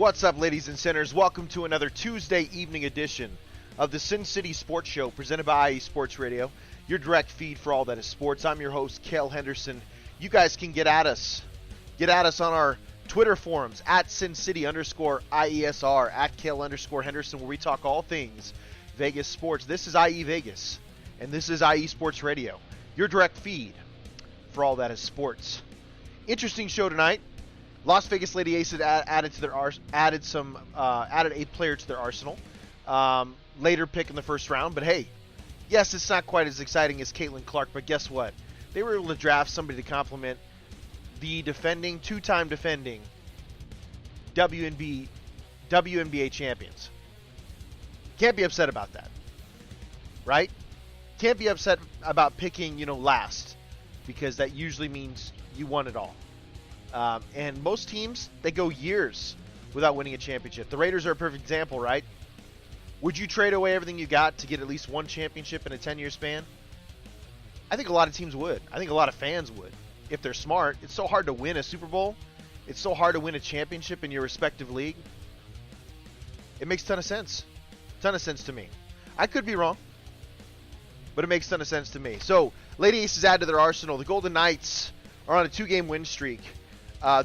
What's up, ladies and sinners? Welcome to another Tuesday evening edition of the Sin City Sports Show presented by IE Sports Radio, your direct feed for all that is sports. I'm your host, Cale Henderson. You guys can get at us. Get at us on our Twitter forums at SinCity_IESR, at Cale_Henderson, where we talk all things Vegas sports. This is IE Vegas, and this is IE Sports Radio, your direct feed for all that is sports. Interesting show tonight. Las Vegas Lady Aces added a player to their arsenal. Later pick in the first round, but hey, yes, it's not quite as exciting as Caitlin Clark, but guess what? They were able to draft somebody to complement the two-time defending WNBA champions. Can't be upset about that, right? Can't be upset about picking, last, because that usually means you won it all. And most teams, they go years without winning a championship. The Raiders are a perfect example, right? Would you trade away everything you got to get at least one championship in a 10-year span? I think a lot of teams would. I think a lot of fans would, if they're smart. It's so hard to win a Super Bowl. It's so hard to win a championship in your respective league. It makes a ton of sense. Ton of sense to me. I could be wrong, but it makes a ton of sense to me. So, Lady Aces add to their arsenal. The Golden Knights are on a 2-game win streak.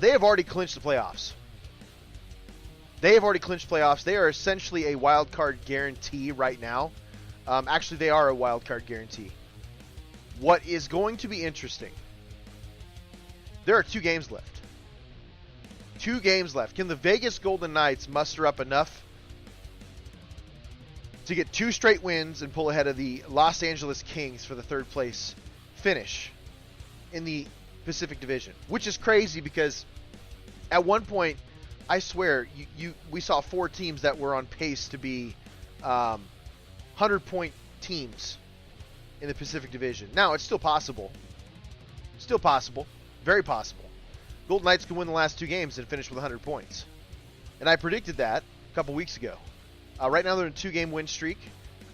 They have already clinched the playoffs. They are essentially a wild card guarantee right now. Actually, they are a wild card guarantee. What is going to be interesting, there are 2 games left. 2 games left. Can the Vegas Golden Knights muster up enough to get 2 straight wins and pull ahead of the Los Angeles Kings for the 3rd place finish in the Pacific Division? Which is crazy because at one point, I swear, we saw 4 teams that were on pace to be 100-point teams in the Pacific Division. Now, it's still possible. Still possible. Very possible. Golden Knights can win the last 2 games and finish with 100 points. And I predicted that a couple weeks ago. Right now, they're in a 2-game win streak.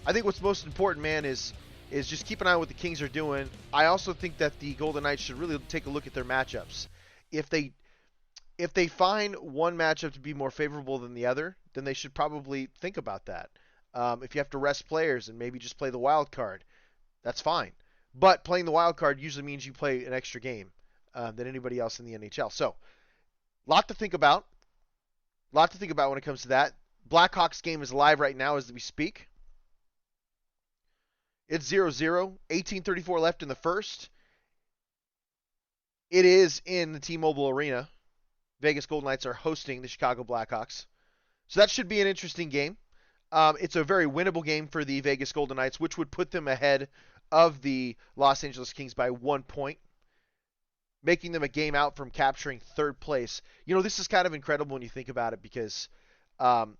I think what's most important, man, is just keep an eye on what the Kings are doing. I also think that the Golden Knights should really take a look at their matchups. If they find one matchup to be more favorable than the other, then they should probably think about that. If you have to rest players and maybe just play the wild card, that's fine. But playing the wild card usually means you play an extra game than anybody else in the NHL. So, lot to think about. Lot to think about when it comes to that. Blackhawks game is live right now as we speak. It's 0-0, 18:34 left in the first. It is in the T-Mobile Arena. Vegas Golden Knights are hosting the Chicago Blackhawks. So that should be an interesting game. It's a very winnable game for the Vegas Golden Knights, which would put them ahead of the Los Angeles Kings by 1 point, making them a game out from capturing 3rd place. This is kind of incredible when you think about it because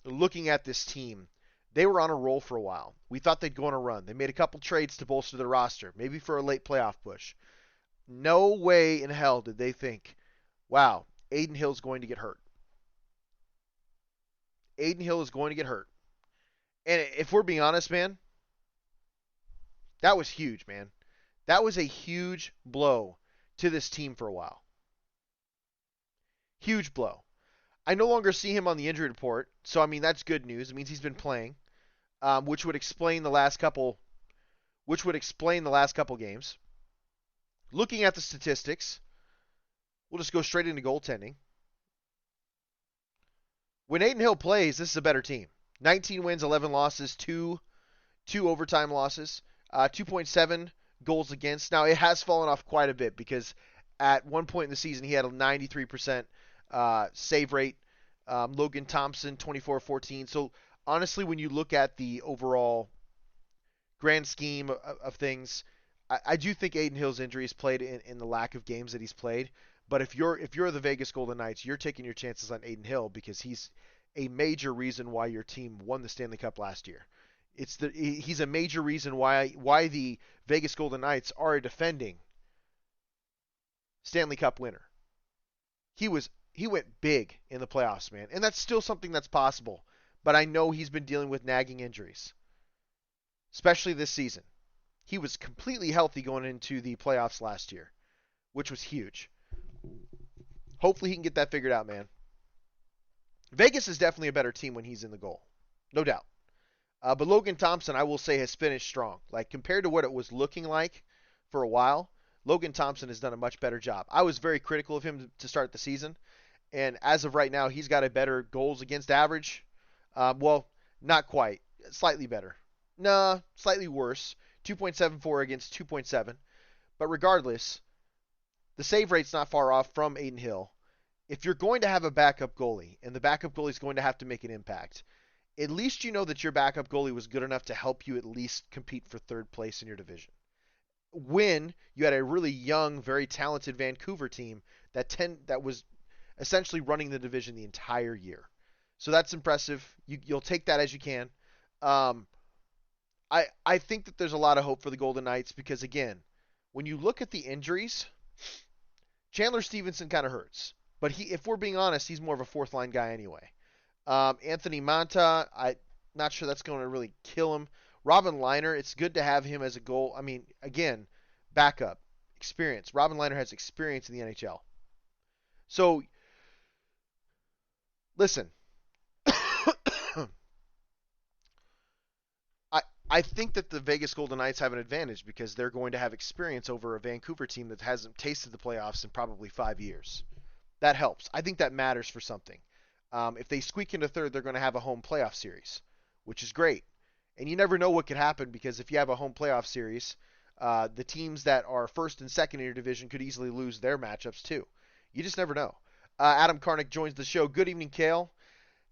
looking at this team, they were on a roll for a while. We thought they'd go on a run. They made a couple trades to bolster their roster, maybe for a late playoff push. No way in hell did they think, wow, Aiden Hill's going to get hurt. Aiden Hill is going to get hurt. And if we're being honest, man, that was huge, man. That was a huge blow to this team for a while. Huge blow. I no longer see him on the injury report, so that's good news. It means he's been playing, which would explain the last couple games. Looking at the statistics, we'll just go straight into goaltending. When Aiden Hill plays, this is a better team. 19 wins, 11 losses, 2 overtime losses, 2.7 goals against. Now, it has fallen off quite a bit because at one point in the season, he had a 93% save rate. Logan Thompson, 24-14. So, honestly, when you look at the overall grand scheme of things, I do think Aiden Hill's injuries played in the lack of games that he's played. But if you're the Vegas Golden Knights, you're taking your chances on Aiden Hill because he's a major reason why your team won the Stanley Cup last year. He's a major reason why the Vegas Golden Knights are a defending Stanley Cup winner. He went big in the playoffs, man, and that's still something that's possible. But I know he's been dealing with nagging injuries, especially this season. He was completely healthy going into the playoffs last year, which was huge. Hopefully he can get that figured out, man. Vegas is definitely a better team when he's in the goal, no doubt. But Logan Thompson, I will say, has finished strong. Like compared to what it was looking like for a while, Logan Thompson has done a much better job. I was very critical of him to start the season, and as of right now, he's got a better goals against average. Well, not quite, slightly better. Nah, slightly worse. 2.74 against 2.7. But regardless, the save rate's not far off from Aiden Hill. If you're going to have a backup goalie, and the backup goalie is going to have to make an impact, at least you know that your backup goalie was good enough to help you at least compete for third place in your division. When you had a really young, very talented Vancouver team that was essentially running the division the entire year. So that's impressive. You'll take that as you can. Um, I think that there's a lot of hope for the Golden Knights because again, when you look at the injuries, Chandler Stevenson kind of hurts. But if we're being honest, he's more of a fourth line guy anyway. Anthony Manta, I'm not sure that's going to really kill him. Robin Lehner, it's good to have him as a goal. I mean, again, backup, experience. Robin Lehner has experience in the NHL. So, listen, I think that the Vegas Golden Knights have an advantage because they're going to have experience over a Vancouver team that hasn't tasted the playoffs in probably 5 years. That helps. I think that matters for something. If they squeak into third, they're going to have a home playoff series, which is great. And you never know what could happen because if you have a home playoff series, the teams that are first and second in your division could easily lose their matchups too. You just never know. Adam Karnick joins the show. Good evening, Kale.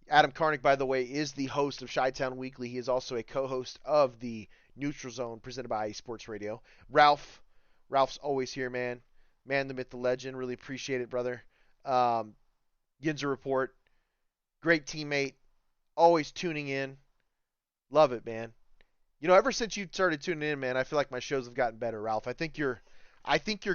Adam Karnick, by the way, is the host of Chi-Town Weekly. He is also a co-host of the Neutral Zone presented by IE Sports Radio. Ralph's always here, man. Man, the myth, the legend. Really appreciate it, brother. Yinzer Report. Great teammate. Always tuning in. Love it, man. You know, ever since you started tuning in, man, I feel like my shows have gotten better, Ralph. I think you're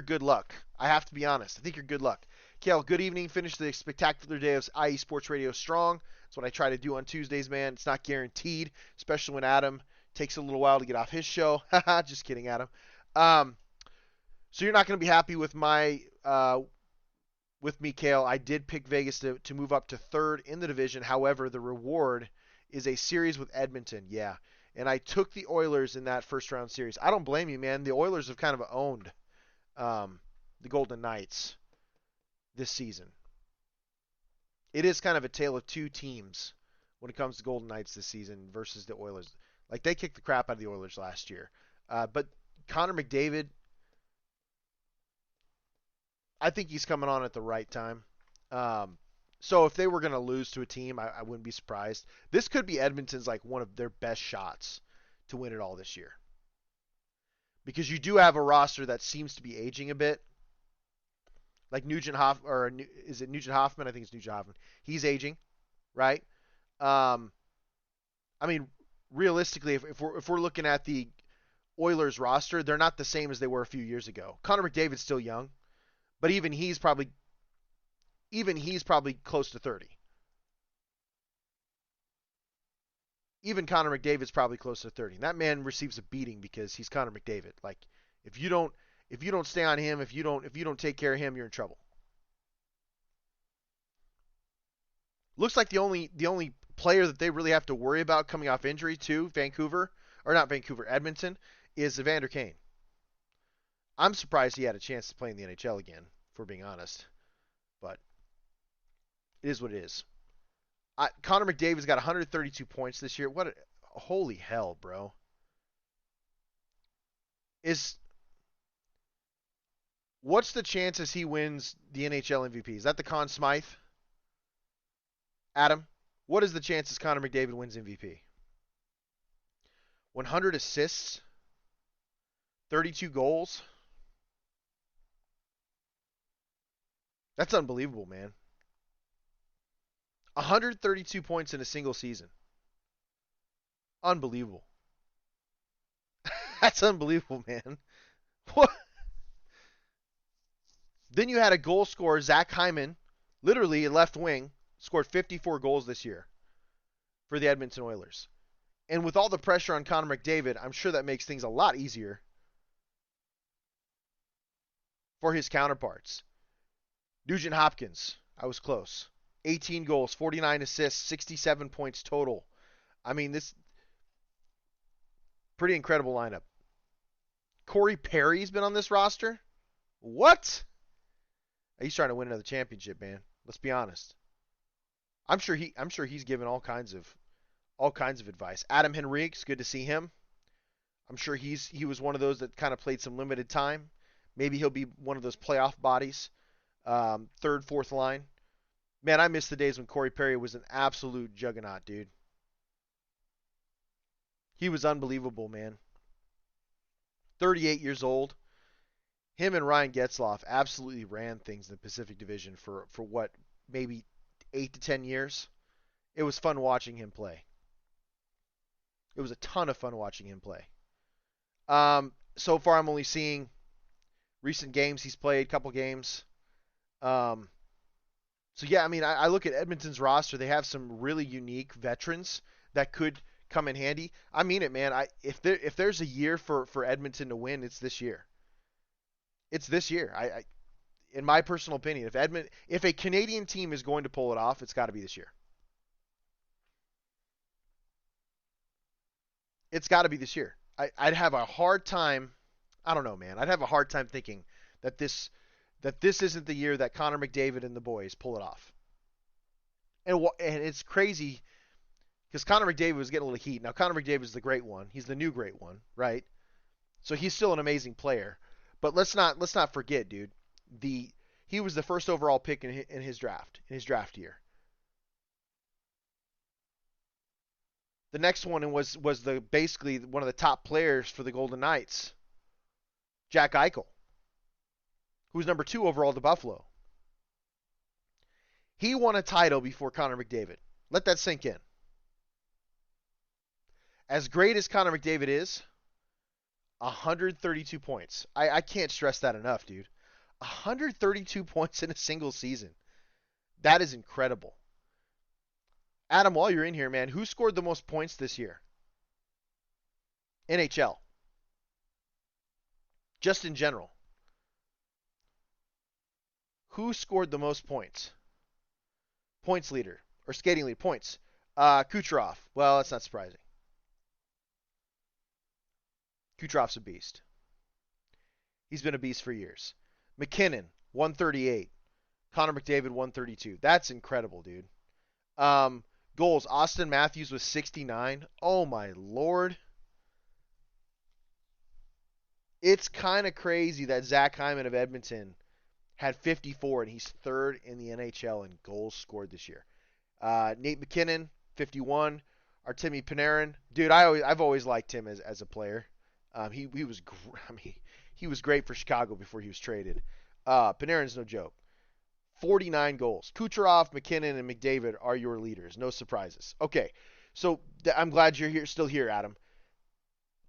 good luck. I have to be honest. I think you're good luck. Kale, good evening. Finish the spectacular day of IE Sports Radio strong. That's what I try to do on Tuesdays, man. It's not guaranteed, especially when Adam takes a little while to get off his show. Haha, just kidding, Adam. So you're not going to be happy with me, Kale. I did pick Vegas to move up to third in the division. However, the reward is a series with Edmonton. Yeah. And I took the Oilers in that first round series. I don't blame you, man. The Oilers have kind of owned the Golden Knights this season. It is kind of a tale of two teams when it comes to Golden Knights this season versus the Oilers. Like, they kicked the crap out of the Oilers last year. But Connor McDavid, I think he's coming on at the right time. So if they were going to lose to a team, I wouldn't be surprised. This could be Edmonton's like one of their best shots to win it all this year. Because you do have a roster that seems to be aging a bit. Like is it Nugent Hoffman? I think it's Nugent Hoffman. He's aging, right? I mean, realistically, if we're looking at the Oilers roster, they're not the same as they were a few years ago. Connor McDavid's still young, but even he's probably close to 30. Even Connor McDavid's probably close to 30. And that man receives a beating because he's Connor McDavid. Like if you don't stay on him, if you don't take care of him, you're in trouble. Looks like the only player that they really have to worry about coming off injury to Edmonton, is Evander Kane. I'm surprised he had a chance to play in the NHL again, for being honest. But it is what it is. Connor McDavid's got 132 points this year. Holy hell, bro. What's the chances he wins the NHL MVP? Is that the Conn Smythe? Adam, what is the chances Connor McDavid wins MVP? 100 assists, 32 goals. That's unbelievable, man. 132 points in a single season. Unbelievable. That's unbelievable, man. What? Then you had a goal scorer, Zach Hyman, literally a left wing, scored 54 goals this year for the Edmonton Oilers. And with all the pressure on Connor McDavid, I'm sure that makes things a lot easier for his counterparts. Nugent Hopkins, I was close. 18 goals, 49 assists, 67 points total. I mean, this pretty incredible lineup. Corey Perry's been on this roster. What? He's trying to win another championship, man. Let's be honest. I'm sure he's given all kinds of advice. Adam Henrique's good to see him. I'm sure he was one of those that kind of played some limited time. Maybe he'll be one of those playoff bodies, third, fourth line. Man, I miss the days when Corey Perry was an absolute juggernaut, dude. He was unbelievable, man. 38 years old. Him and Ryan Getzlaf absolutely ran things in the Pacific Division for what, maybe 8 to 10 years. It was fun watching him play. It was a ton of fun watching him play. So far, I'm only seeing recent games he's played, couple games. Um, so yeah, I mean, I look at Edmonton's roster. They have some really unique veterans that could come in handy. I mean it, man. If there's a year for Edmonton to win, it's this year. It's this year. In my personal opinion, if a Canadian team is going to pull it off, it's got to be this year. It's got to be this year. I'd have a hard time. I don't know, man. I'd have a hard time thinking that this isn't the year that Connor McDavid and the boys pull it off. And it's crazy because Connor McDavid was getting a little heat. Now Connor McDavid is the great one. He's the new great one, right? So he's still an amazing player. But let's not forget, dude. He was the first overall pick in his draft year. The next one was the basically one of the top players for the Golden Knights, Jack Eichel, who's number 2 overall to Buffalo. He won a title before Connor McDavid. Let that sink in. As great as Connor McDavid is, 132 points. I can't stress that enough, dude. 132 points in a single season. That is incredible. Adam, while you're in here, man, who scored the most points this year? NHL. Just in general. Who scored the most points? Points leader. Or skating leader. Points. Kucherov. Well, that's not surprising. Kucherov's a beast. He's been a beast for years. McKinnon, 138. Connor McDavid, 132. That's incredible, dude. Goals. Austin Matthews was 69. Oh, my Lord. It's kind of crazy that Zach Hyman of Edmonton had 54, and he's third in the NHL in goals scored this year. Nate McKinnon, 51. Artemi Panarin. Dude, I've always liked him as a player. He was he was great for Chicago before he was traded. Panarin's no joke. 49 goals. Kucherov, McKinnon, and McDavid are your leaders. No surprises. Okay, so I'm glad you're still here, Adam.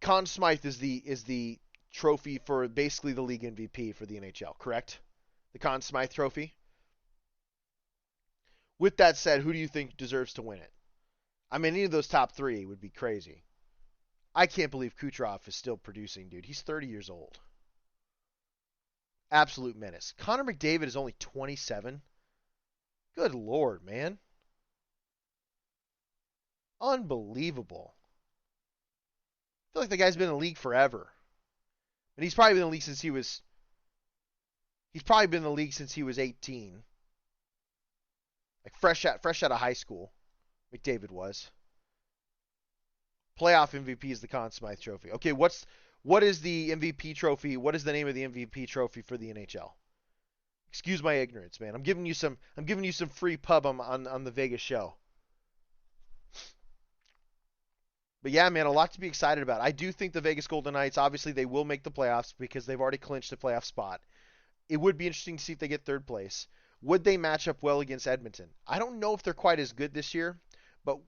Conn Smythe is the trophy for basically the league MVP for the NHL, correct? The Conn Smythe trophy. With that said, who do you think deserves to win it? I mean, any of those top 3 would be crazy. I can't believe Kucherov is still producing, dude. He's 30 years old. Absolute menace. Connor McDavid is only 27. Good Lord, man. Unbelievable. I feel like the guy's been in the league forever. And he's probably been in the league since he was 18. Like fresh out of high school. McDavid was. Playoff MVP is the Conn Smythe Trophy. Okay, what is the MVP trophy? What is the name of the MVP trophy for the NHL? Excuse my ignorance, man. I'm giving you some free pub on the Vegas show. But yeah, man, a lot to be excited about. I do think the Vegas Golden Knights, obviously, they will make the playoffs because they've already clinched a playoff spot. It would be interesting to see if they get third place. Would they match up well against Edmonton? I don't know if they're quite as good this year, but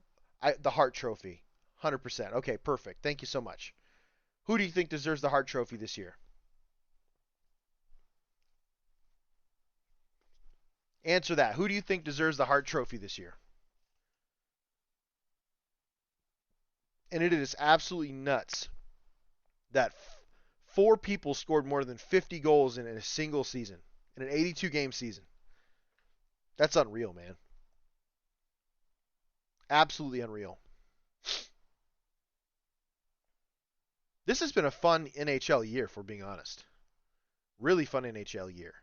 the Hart Trophy, 100%. Okay, perfect. Thank you so much. Who do you think deserves the Hart Trophy this year? Answer that. Who do you think deserves the Hart Trophy this year? And it is absolutely nuts that 4 people scored more than 50 goals in a single season, in an 82-game season. That's unreal, man. Absolutely unreal. This has been a fun NHL year, if we're being honest. Really fun NHL year.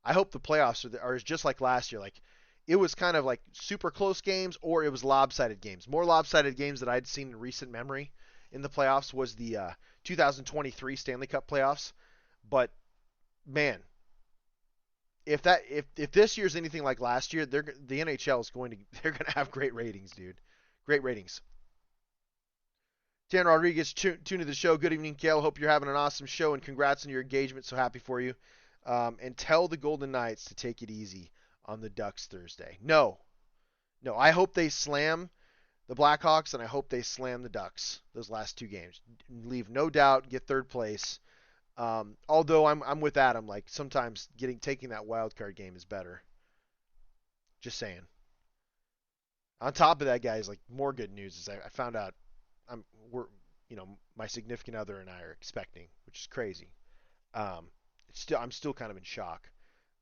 I hope the playoffs are just like last year. Like it was kind of like super close games, or it was lopsided games. More lopsided games that I'd seen in recent memory in the playoffs was the 2023 Stanley Cup playoffs. But man, if this year's anything like last year, the NHL is they're going to have great ratings, dude. Great ratings. Dan Rodriguez, tune to the show. Good evening, Kale. Hope you're having an awesome show, and congrats on your engagement. So happy for you. And tell the Golden Knights to take it easy on the Ducks Thursday. No. I hope they slam the Blackhawks, and I hope they slam the Ducks those last two games. Leave no doubt, get third place. Although I'm with Adam. Like sometimes taking that wild card game is better. Just saying. On top of that, guys, like more good news is I found out my significant other and I are expecting, which is crazy. I'm still kind of in shock,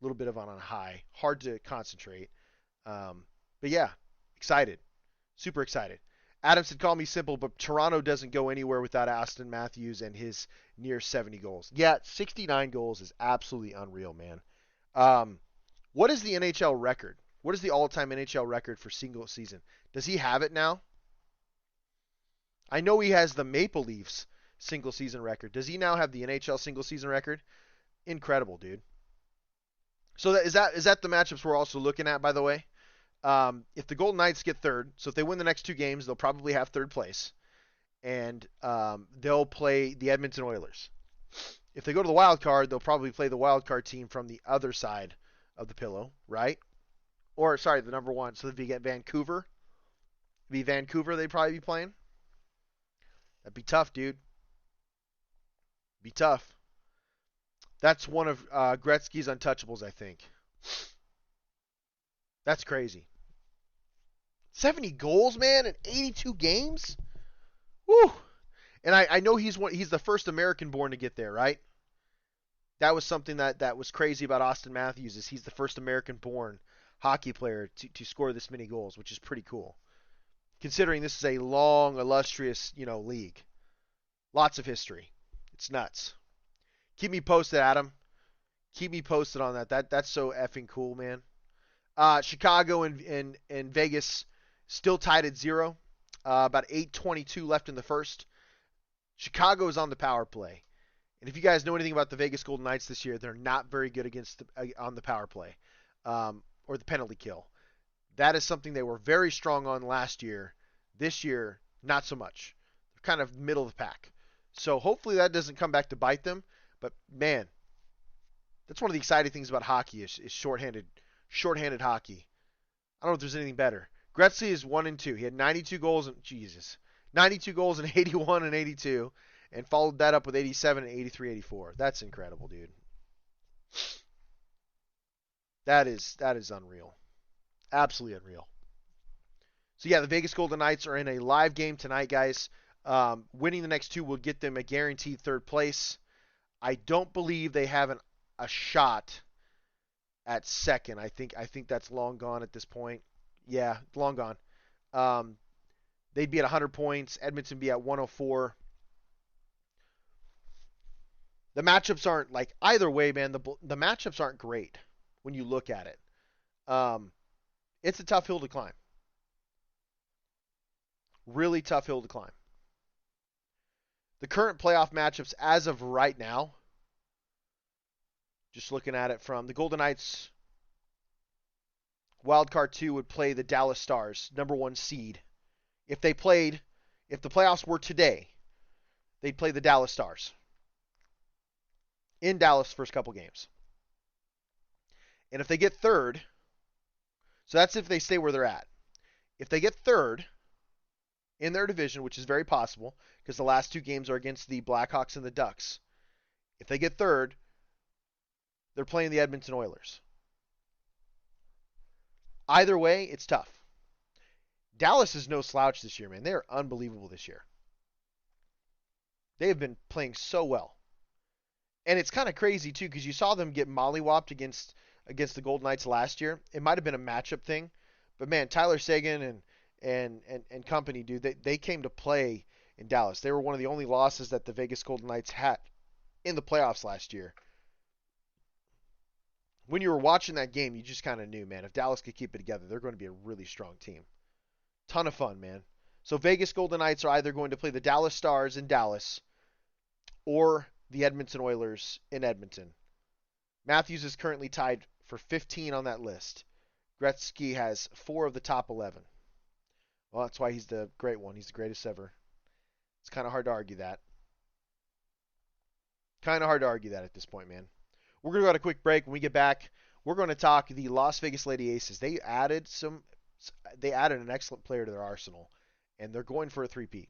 a little bit of on a high, hard to concentrate. But yeah, excited, super excited. Adam said, "Call me simple, but Toronto doesn't go anywhere without Austin Matthews and his near 70 goals." Yeah, 69 goals is absolutely unreal, man. What is the NHL record? What is the all-time NHL record for single season? Does he have it now? I know he has the Maple Leafs single season record. Does he now have the NHL single season record? Incredible, dude. So is that the matchups we're also looking at, by the way? If the Golden Knights get third, so if they win the next two games, they'll probably have third place, and they'll play the Edmonton Oilers. If they go to the wild card, they'll probably play the wild card team from the other side of the pillow, right? Or sorry, the number one. So if you get Vancouver, they'd probably be playing. That'd be tough, dude. Be tough. That's one of Gretzky's untouchables, I think. That's crazy. 70 goals, man, in 82 games? Woo! And I know he's the first American born to get there, right? That was something that was crazy about Austin Matthews is he's the first American born hockey player to score this many goals, which is pretty cool. Considering this is a long, illustrious, league. Lots of history. It's nuts. Keep me posted, Adam. Keep me posted on that. That's so effing cool, man. Chicago and Vegas still tied at 0. About 8:22 left in the first. Chicago is on the power play. And if you guys know anything about the Vegas Golden Knights this year, they're not very good on the power play or the penalty kill. That is something they were very strong on last year. This year, not so much. They're kind of middle of the pack. So hopefully that doesn't come back to bite them. But man, that's one of the exciting things about hockey is shorthanded hockey. I don't know if there's anything better. Gretzky is 1-2. He had 92 goals and 81 and 82, and followed that up with 87 and 83, 84. That's incredible, dude. That is unreal. Absolutely unreal. So yeah, the Vegas Golden Knights are in a live game tonight, guys. Winning the next two will get them a guaranteed third place. I don't believe they have a shot at second. I think that's long gone at this point. Yeah, long gone. They'd be at 100 points. Edmonton be at 104. The matchups aren't like either way, man. The matchups aren't great when you look at it. It's a tough hill to climb. Really tough hill to climb. The current playoff matchups as of right now, just looking at it from the Golden Knights, wildcard 2 would play the Dallas Stars, number 1 seed. If the playoffs were today, they'd play the Dallas Stars in Dallas first couple games. And if they get third, so that's if they stay where they're at. If they get third in their division, which is very possible because the last two games are against the Blackhawks and the Ducks. If they get third, they're playing the Edmonton Oilers. Either way, it's tough. Dallas is no slouch this year, man. They are unbelievable this year. They have been playing so well. And it's kind of crazy, too, because you saw them get mollywopped against the Golden Knights last year. It might have been a matchup thing. But, man, Tyler Seguin and company, dude, they came to play in Dallas. They were one of the only losses that the Vegas Golden Knights had in the playoffs last year. When you were watching that game, you just kind of knew, man, if Dallas could keep it together, they're going to be a really strong team. Ton of fun, man. So Vegas Golden Knights are either going to play the Dallas Stars in Dallas or the Edmonton Oilers in Edmonton. Matthews is currently tied for 15 on that list. Gretzky has 4 of the top 11. Well, that's why he's the great one. He's the greatest ever. It's kind of hard to argue that. At this point, man. We're going to go on a quick break. When we get back, we're going to talk the Las Vegas Lady Aces. They added an excellent player to their arsenal, and they're going for a three-peat.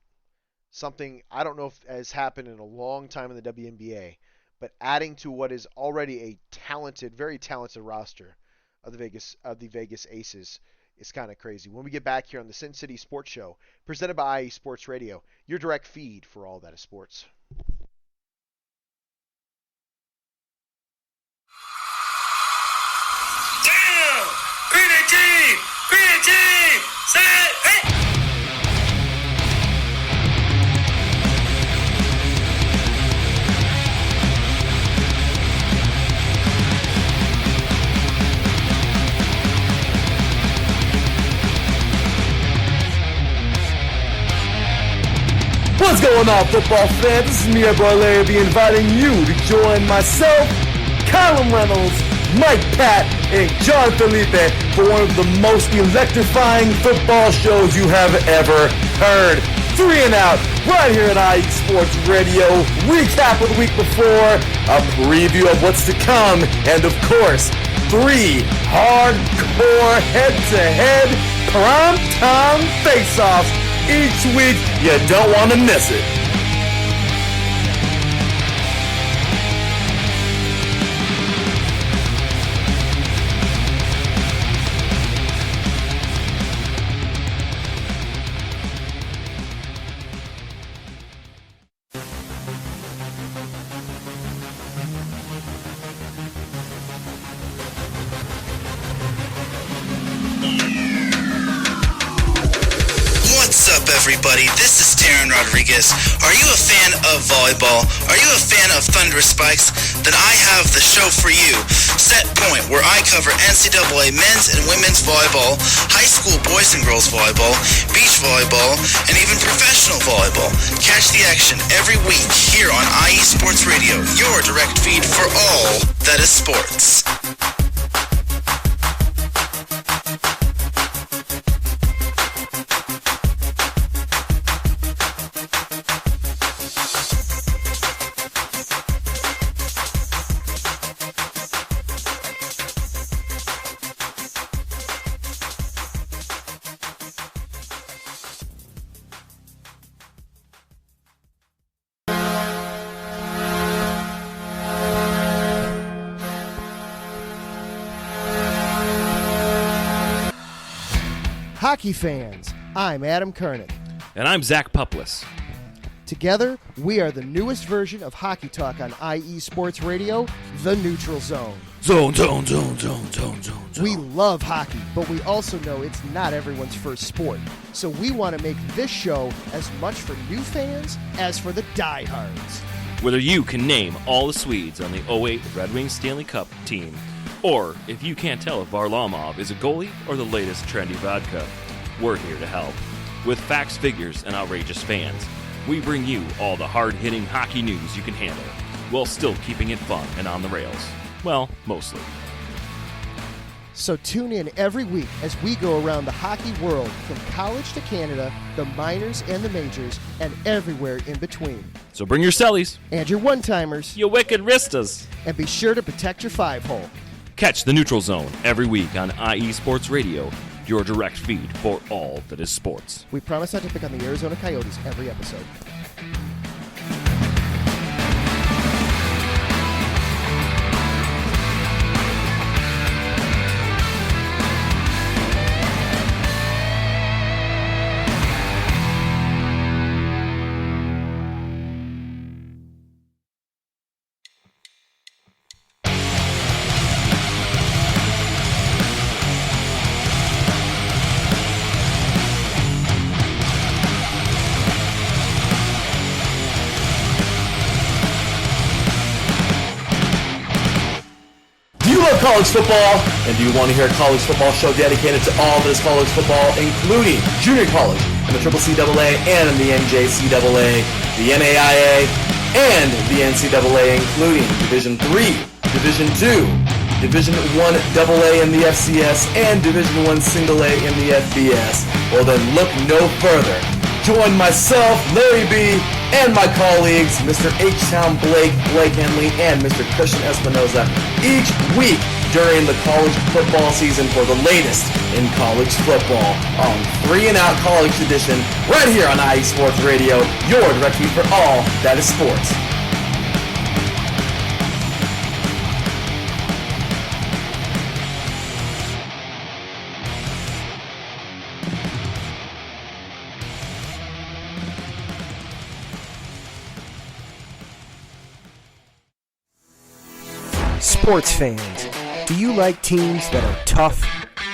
Something I don't know if has happened in a long time in the WNBA, but adding to what is already a talented, very talented roster of the Vegas Aces is kind of crazy. When we get back here on the Sin City Sports Show, presented by IE Sports Radio, your direct feed for all that is sports. Damn! Green team! Set! Hey! What's going on, football fans? This is Muir inviting you to join myself, Callum Reynolds, Mike Pat, and John Felipe for one of the most electrifying football shows you have ever heard. 3 and Out, right here at IE Sports Radio. Recap of the week before, a preview of what's to come, and of course, 3 hardcore head-to-head prime-time face-offs each week. You don't want to miss it. Everybody, this is Darren Rodriguez. Are you a fan of volleyball? Are you a fan of Thunderous Spikes? Then I have the show for you, Set Point, where I cover NCAA men's and women's volleyball, high school boys and girls volleyball, beach volleyball, and even professional volleyball. Catch the action every week here on IE Sports Radio, your direct feed for all that is sports. Hockey fans, I'm Adam Kernick. And I'm Zach Puplis. Together, we are the newest version of Hockey Talk on IE Sports Radio, The Neutral Zone. Zone. We love hockey, but we also know it's not everyone's first sport. So we want to make this show as much for new fans as for the diehards. Whether you can name all the Swedes on the '08 Red Wings Stanley Cup team, or if you can't tell if Varlamov is a goalie or the latest trendy vodka, we're here to help. With facts, figures, and outrageous fans, we bring you all the hard-hitting hockey news you can handle, while still keeping it fun and on the rails. Well, mostly. So tune in every week as we go around the hockey world, from college to Canada, the minors and the majors, and everywhere in between. So bring your cellies. And your one-timers. You wicked wristas. And be sure to protect your 5-hole. Catch the Neutral Zone every week on IE Sports Radio, your direct feed for all that is sports. We promise not to pick on the Arizona Coyotes every episode. college football? And do you want to hear a college football show dedicated to all that is college football, including junior college and the CCCAA and the NJCAA, the NAIA, and the NCAA, including Division III, Division II, Division I AA in the FCS, and Division I Single A in the FBS? Well then look no further. Join myself, Larry B., and my colleagues, Mr. H-Town Blake Henley, and Mr. Christian Espinoza each week during the college football season for the latest in college football on 3 and Out College Edition right here on IE Sports Radio, your direct feed for all that is sports. Sports fans, do you like teams that are tough,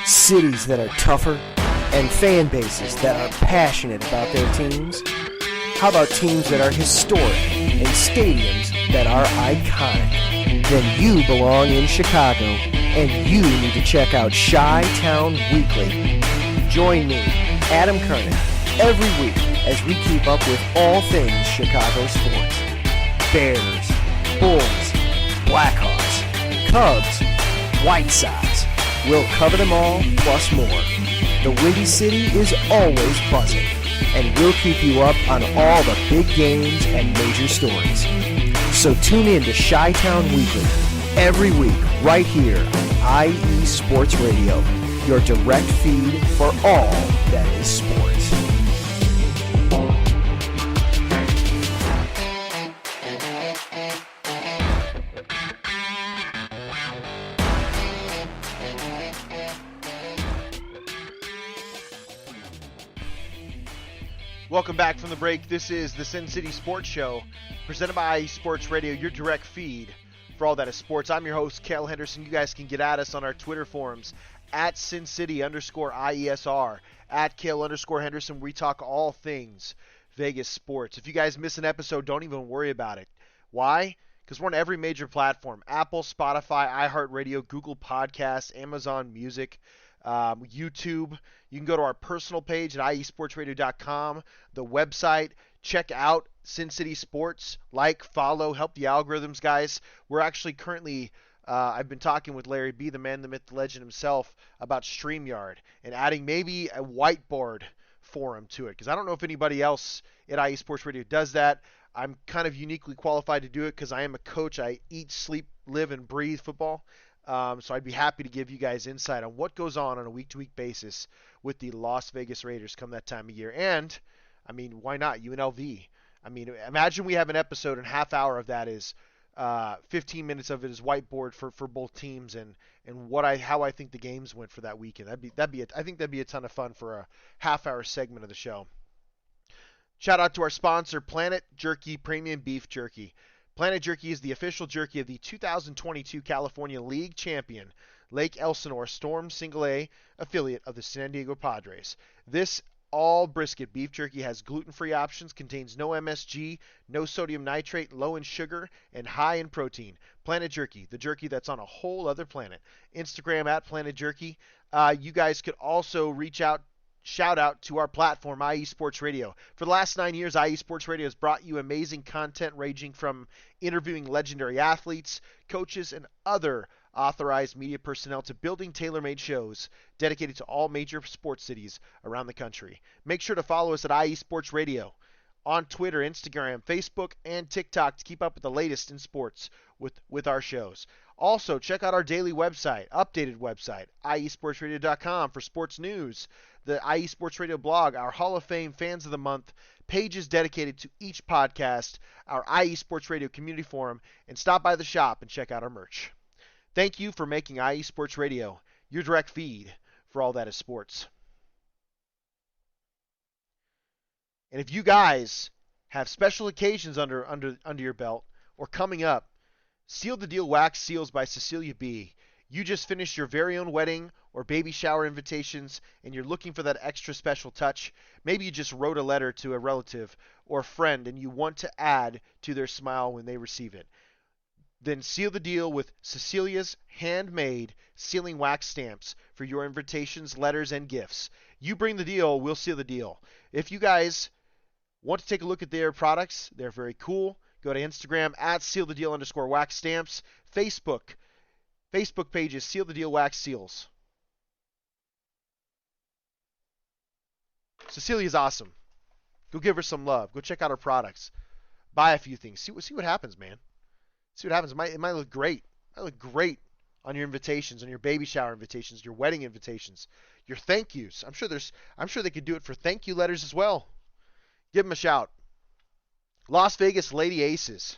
cities that are tougher, and fan bases that are passionate about their teams? How about teams that are historic and stadiums that are iconic? Then you belong in Chicago, and you need to check out Chi-Town Weekly. Join me, Adam Kernan, every week as we keep up with all things Chicago sports. Bears, Bulls, Blackhawks, Cubs, White Sox. We'll cover them all, plus more. The Windy City is always buzzing, and we'll keep you up on all the big games and major stories. So tune in to Chi-Town Weekly every week right here on IE Sports Radio, your direct feed for all that is sports. Welcome back from the break. This is the Sin City Sports Show, presented by IE Sports Radio, your direct feed for all that is sports. I'm your host, Cale Henderson. You guys can get at us on our Twitter forums, at SinCity_IESR, at Cale_Henderson. We talk all things Vegas sports. If you guys miss an episode, don't even worry about it. Why? Because we're on every major platform: Apple, Spotify, iHeartRadio, Google Podcasts, Amazon Music, YouTube. You can go to our personal page at iesportsradio.com, the website. Check out Sin City Sports. Like, follow, help the algorithms, guys. We're actually currently, I've been talking with Larry B., the man, the myth, the legend himself, about StreamYard and adding maybe a whiteboard forum to it, because I don't know if anybody else at IE Sports Radio does that. I'm kind of uniquely qualified to do it because I am a coach. I eat, sleep, live, and breathe football. So I'd be happy to give you guys insight on what goes on a week-to-week basis with the Las Vegas Raiders come that time of year. And, I mean, why not UNLV? I mean, imagine we have an episode and half hour of that is 15 minutes of it is whiteboard for both teams and how I think the games went for that weekend. I think that'd be a ton of fun for a half-hour segment of the show. Shout out to our sponsor, Planet Jerky Premium Beef Jerky. Planet Jerky is the official jerky of the 2022 California League champion, Lake Elsinore Storm Single A affiliate of the San Diego Padres. This all brisket beef jerky has gluten-free options, contains no MSG, no sodium nitrate, low in sugar, and high in protein. Planet Jerky, the jerky that's on a whole other planet. Instagram at Planet Jerky. You guys could also shout out to our platform, IE Sports Radio. For the last 9 years, IE Sports Radio has brought you amazing content ranging from interviewing legendary athletes, coaches, and other authorized media personnel to building tailor-made shows dedicated to all major sports cities around the country. Make sure to follow us at IE Sports Radio on Twitter, Instagram, Facebook, and TikTok to keep up with the latest in sports with our shows. Also, check out our daily website, updated website, iesportsradio.com for sports news, the IE Sports Radio blog, our Hall of Fame Fans of the Month, pages dedicated to each podcast, our IE Sports Radio community forum, and stop by the shop and check out our merch. Thank you for making IE Sports Radio your direct feed for all that is sports. And if you guys have special occasions under your belt or coming up, Seal the Deal Wax Seals by Cecilia B. You just finished your very own wedding or baby shower invitations and you're looking for that extra special touch. Maybe you just wrote a letter to a relative or friend and you want to add to their smile when they receive it. Then seal the deal with Cecilia's handmade sealing wax stamps for your invitations, letters, and gifts. You bring the deal, we'll seal the deal. If you guys want to take a look at their products, they're very cool. Go to Instagram at sealthedeal_wax stamps. Facebook page is Seal the Deal Wax Seals. Cecilia's awesome. Go give her some love. Go check out her products. Buy a few things. See what happens, man. See what happens. It might look great. It might look great on your invitations, on your baby shower invitations, your wedding invitations, your thank yous. I'm sure they could do it for thank you letters as well. Give them a shout. Las Vegas Lady Aces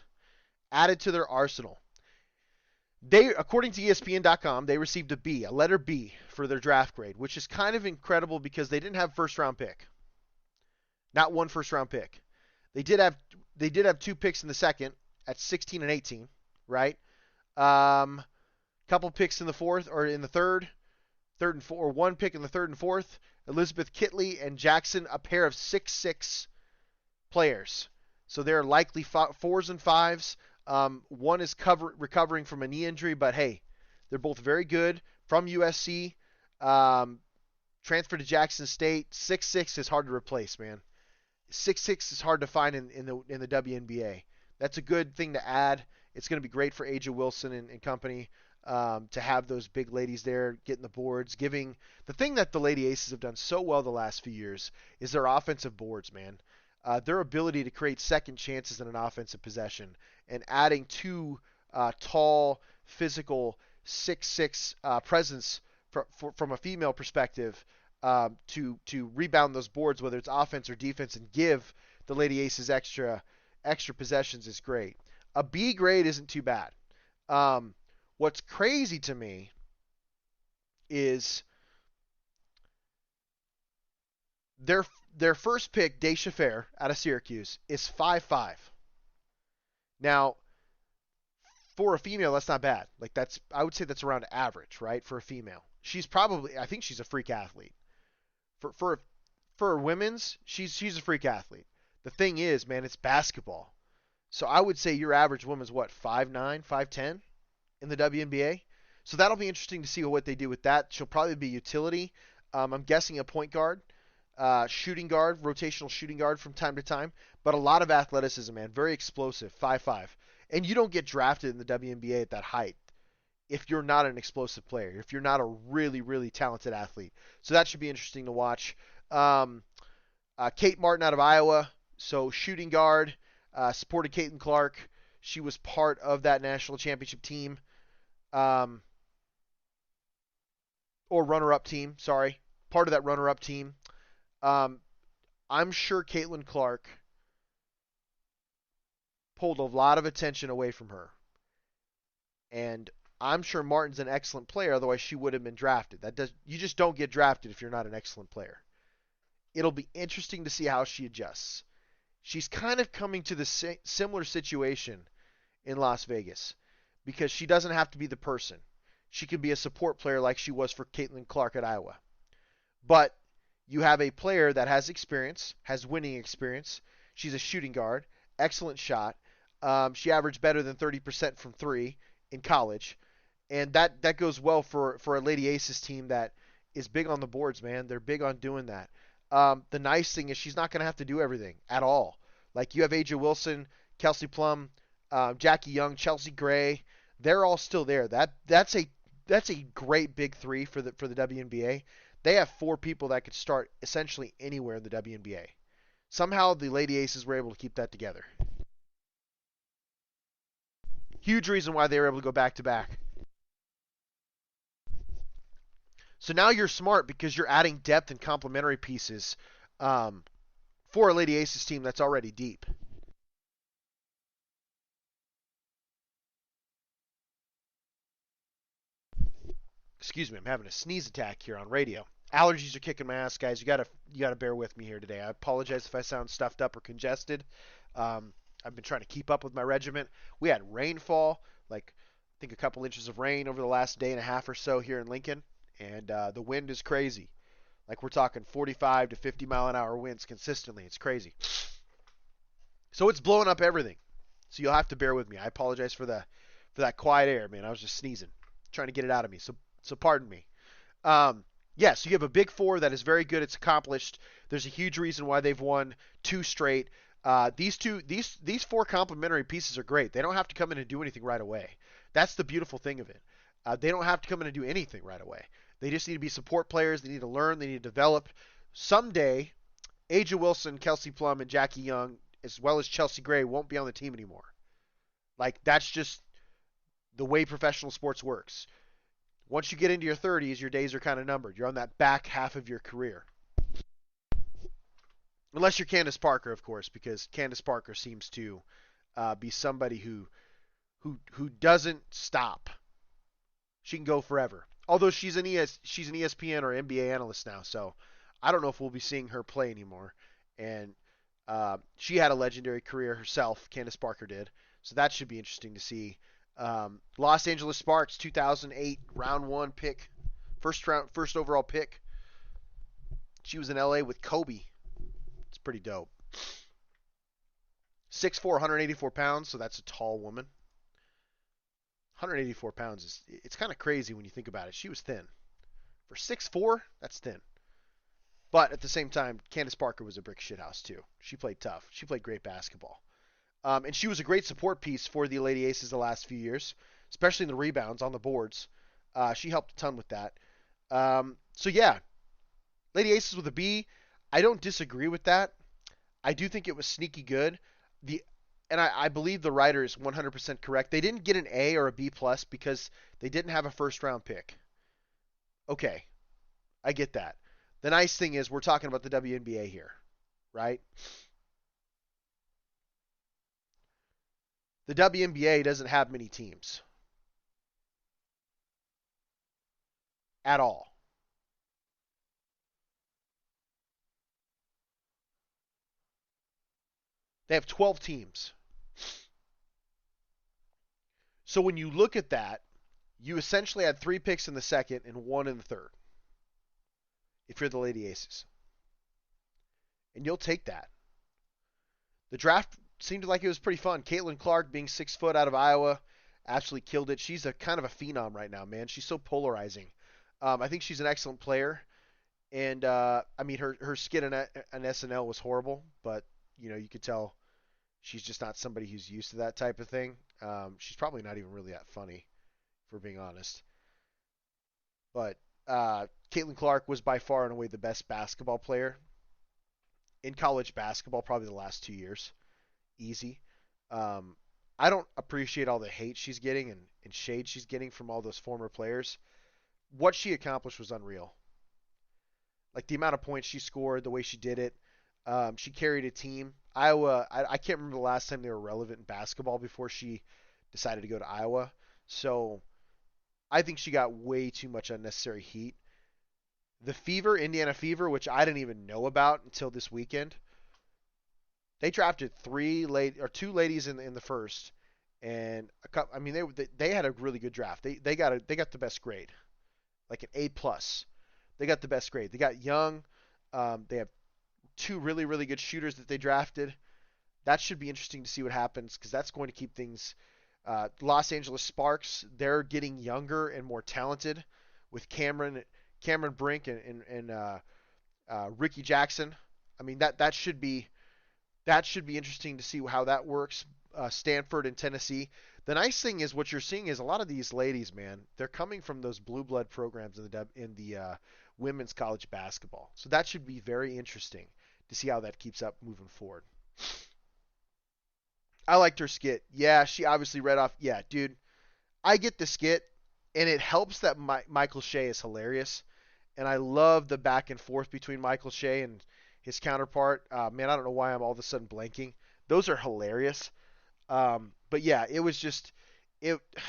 added to their arsenal. According to ESPN.com, they received a letter B for their draft grade, which is kind of incredible because they didn't have first-round pick. Not one first-round pick. They did have 2 picks in the second at 16 and 18, right? Couple picks in the fourth or in the third and fourth, or 1 pick in the third and fourth. Elizabeth Kitley and Jackson, a pair of 6'6" players. So they're likely 4s and 5s. One is recovering from a knee injury, but hey, they're both very good. From USC, transferred to Jackson State. 6'6" is hard to replace, man. 6'6" is hard to find in the WNBA. That's a good thing to add. It's going to be great for Aja Wilson and company to have those big ladies there getting the boards. The thing that the Lady Aces have done so well the last few years is their offensive boards, man. Their ability to create second chances in an offensive possession, and adding 2 tall, physical 6'6" presence from a female perspective to rebound those boards, whether it's offense or defense, and give the Lady Aces extra possessions is great. A B grade isn't too bad. What's crazy to me is their first pick, Daisha Fair, out of Syracuse, is 5'5". Now, for a female, that's not bad. I would say that's around average, right, for a female. I think she's a freak athlete. For women's, she's a freak athlete. The thing is, man, it's basketball. So I would say your average woman's what, 5'9", 5'10" in the WNBA? So that'll be interesting to see what they do with that. She'll probably be utility. I'm guessing a point guard, shooting guard, rotational shooting guard from time to time. But a lot of athleticism, man. Very explosive, 5'5". And you don't get drafted in the WNBA at that height if you're not an explosive player, if you're not a really, really talented athlete. So that should be interesting to watch. Kate Martin out of Iowa, so shooting guard, supported Caitlin Clark. She was part of that national championship team, or runner-up team, sorry. Part of that runner-up team. I'm sure Caitlin Clark pulled a lot of attention away from her. And I'm sure Martin's an excellent player, otherwise she would have been drafted. You just don't get drafted if you're not an excellent player. It'll be interesting to see how she adjusts. She's kind of coming to the similar situation in Las Vegas because she doesn't have to be the person. She could be a support player like she was for Caitlin Clark at Iowa. But you have a player that has experience, has winning experience. She's a shooting guard, excellent shot. She averaged better than 30% from 3 in college. And that goes well for a Lady Aces team that is big on the boards, man. They're big on doing that. The nice thing is she's not going to have to do everything at all. Like you have Aja Wilson, Kelsey Plum, Jackie Young, Chelsea Gray. They're all still there. That's a great big 3 for the WNBA. They have 4 people that could start essentially anywhere in the WNBA. Somehow the Lady Aces were able to keep that together. Huge reason why they were able to go back to back. So now you're smart because you're adding depth and complementary pieces for a Lady Aces team that's already deep. Excuse me, I'm having a sneeze attack here on radio. Allergies are kicking my ass, guys. You gotta bear with me here today. I apologize if I sound stuffed up or congested. I've been trying to keep up with my regiment. We had rainfall, I think a couple inches of rain over the last day and a half or so here in Lincoln, and the wind is crazy. We're talking 45 to 50 mile an hour winds consistently. It's crazy. So it's blowing up everything. So you'll have to bear with me. I apologize for for that quiet air, man. I was just sneezing, trying to get it out of me. So pardon me. Yeah, so you have a big four that is very good. It's accomplished. There's a huge reason why they've won 2 straight. These 4 complementary pieces are great. They don't have to come in and do anything right away. That's the beautiful thing of it. They don't have to come in and do anything right away. They just need to be support players. They need to learn. They need to develop. Someday, Aja Wilson, Kelsey Plum, and Jackie Young, as well as Chelsea Gray, won't be on the team anymore. Like, that's just the way professional sports works. Once you get into your 30s, your days are kind of numbered. You're on that back half of your career. Unless you're Candace Parker, of course, because Candace Parker seems to be somebody who doesn't stop. She can go forever. Although she's an ESPN or NBA analyst now, so I don't know if we'll be seeing her play anymore. And she had a legendary career herself, Candace Parker did. So that should be interesting to see. Los Angeles Sparks, 2008 round 1 pick, first overall pick. She was in LA with Kobe. It's pretty dope. 6'4", 184 pounds, so that's a tall woman. 184 pounds it's kind of crazy when you think about it. She was thin. For 6'4", that's thin. But at the same time, Candace Parker was a brick shithouse too. She played tough. She played great basketball. And she was a great support piece for the Lady Aces the last few years, especially in the rebounds on the boards. She helped a ton with that. So yeah, Lady Aces with a B. I don't disagree with that. I do think it was sneaky good. And I believe the writer is 100% correct. They didn't get an A or a B plus because they didn't have a first round pick. Okay, I get that. The nice thing is we're talking about the WNBA here, right? The WNBA doesn't have many teams at all. They have 12 teams. So when you look at that, you essentially had 3 picks in the second and 1 in the third. If you're the Lady Aces. And you'll take that. The draft seemed like it was pretty fun. Caitlin Clark, being 6 foot out of Iowa, absolutely killed it. She's a kind of a phenom right now, man. She's so polarizing. I think she's an excellent player. And, I mean, her skit on SNL was horrible. But, you know, you could tell she's just not somebody who's used to that type of thing. She's probably not even really that funny, if we're being honest. But Caitlin Clark was by far and away the best basketball player in college basketball, probably the last 2 years. Easy. I don't appreciate all the hate she's getting and shade she's getting from all those former players. What she accomplished was unreal. Like the amount of points she scored, the way she did it. She carried a team. Iowa, I can't remember the last time they were relevant in basketball before she decided to go to Iowa. So I think she got way too much unnecessary heat. The Fever, Indiana Fever, which I didn't even know about until this weekend. They drafted 2 ladies in the first, and a couple. I mean, they had a really good draft. They got the best grade, like an A plus. They got the best grade. They got young. They have 2 really really good shooters that they drafted. That should be interesting to see what happens because that's going to keep things. Los Angeles Sparks, they're getting younger and more talented with Cameron Brink and Ricky Jackson. I mean that should be interesting to see how that works. Stanford and Tennessee. The nice thing is what you're seeing is a lot of these ladies, man, they're coming from those blue blood programs in the women's college basketball. So that should be very interesting to see how that keeps up moving forward. I liked her skit. Yeah, she obviously read off. Yeah, dude, I get the skit, and it helps that Michael Shea is hilarious, and I love the back and forth between Michael Shea and his counterpart. Man, I don't know why I'm all of a sudden blanking. Those are hilarious. But yeah, it was just it. I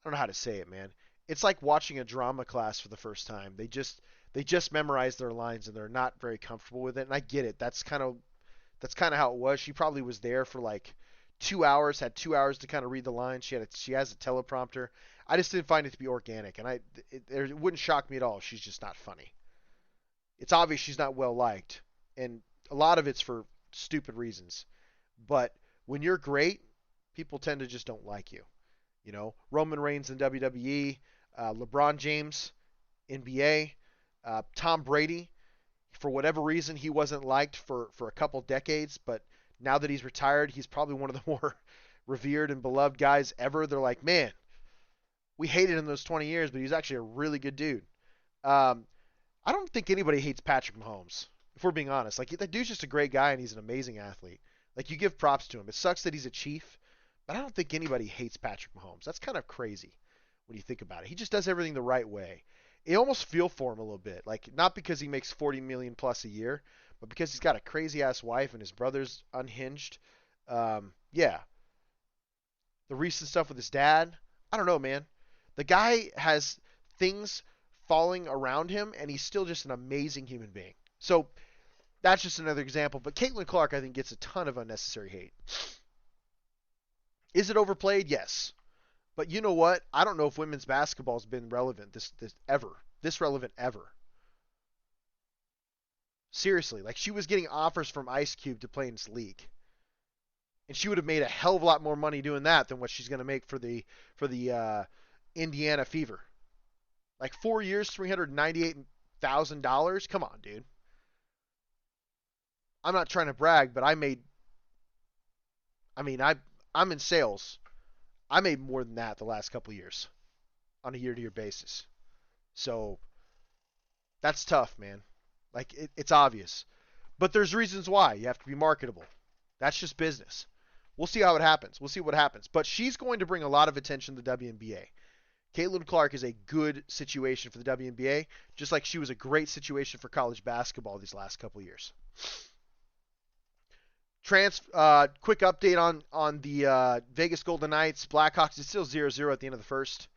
don't know how to say it, man. It's like watching a drama class for the first time. They just memorize their lines and they're not very comfortable with it. And I get it. That's kind of how it was. She probably was there for like 2 hours, had 2 hours to kind of read the lines. She has a teleprompter. I just didn't find it to be organic, and it wouldn't shock me at all. She's just not funny. It's obvious she's not well liked, and a lot of it's for stupid reasons. But when you're great, People tend to just don't like you. You know, Roman Reigns in WWE, LeBron James, NBA, Tom Brady. For whatever reason, he wasn't liked for a couple decades, but now that he's retired, he's probably one of the more revered and beloved guys ever. They're like, man, we hated him those 20 years, but he's actually a really good dude. I don't think anybody hates Patrick Mahomes, if we're being honest. Like, that dude's just a great guy, and he's an amazing athlete. Like, you give props to him. It sucks that he's a Chief, but I don't think anybody hates Patrick Mahomes. That's kind of crazy when you think about it. He just does everything the right way. You almost feel for him a little bit. Like, not because he makes $40 million plus a year, but because he's got a crazy-ass wife and his brother's unhinged. Yeah. The recent stuff with his dad, I don't know, man. The guy has things falling around him, and he's still just an amazing human being. So that's just another example. But Caitlin Clark, I think, gets a ton of unnecessary hate. Is it overplayed? Yes. But you know what? I don't know if women's basketball has been relevant this relevant ever. Seriously, like, she was getting offers from Ice Cube to play in this league. And she would have made a hell of a lot more money doing that than what she's going to make for the Indiana Fever. Like, 4 years, $398,000? Come on, dude. I'm not trying to brag, but I'm in sales. I made more than that the last couple of years on a year-to-year basis. So that's tough, man. Like, it's obvious. But there's reasons why. You have to be marketable. That's just business. We'll see how it happens. We'll see what happens. But she's going to bring a lot of attention to the WNBA. Caitlin Clark is a good situation for the WNBA, just like she was a great situation for college basketball these last couple of years. Quick update on the Vegas Golden Knights. Blackhawks is still 0-0 at the end of the first.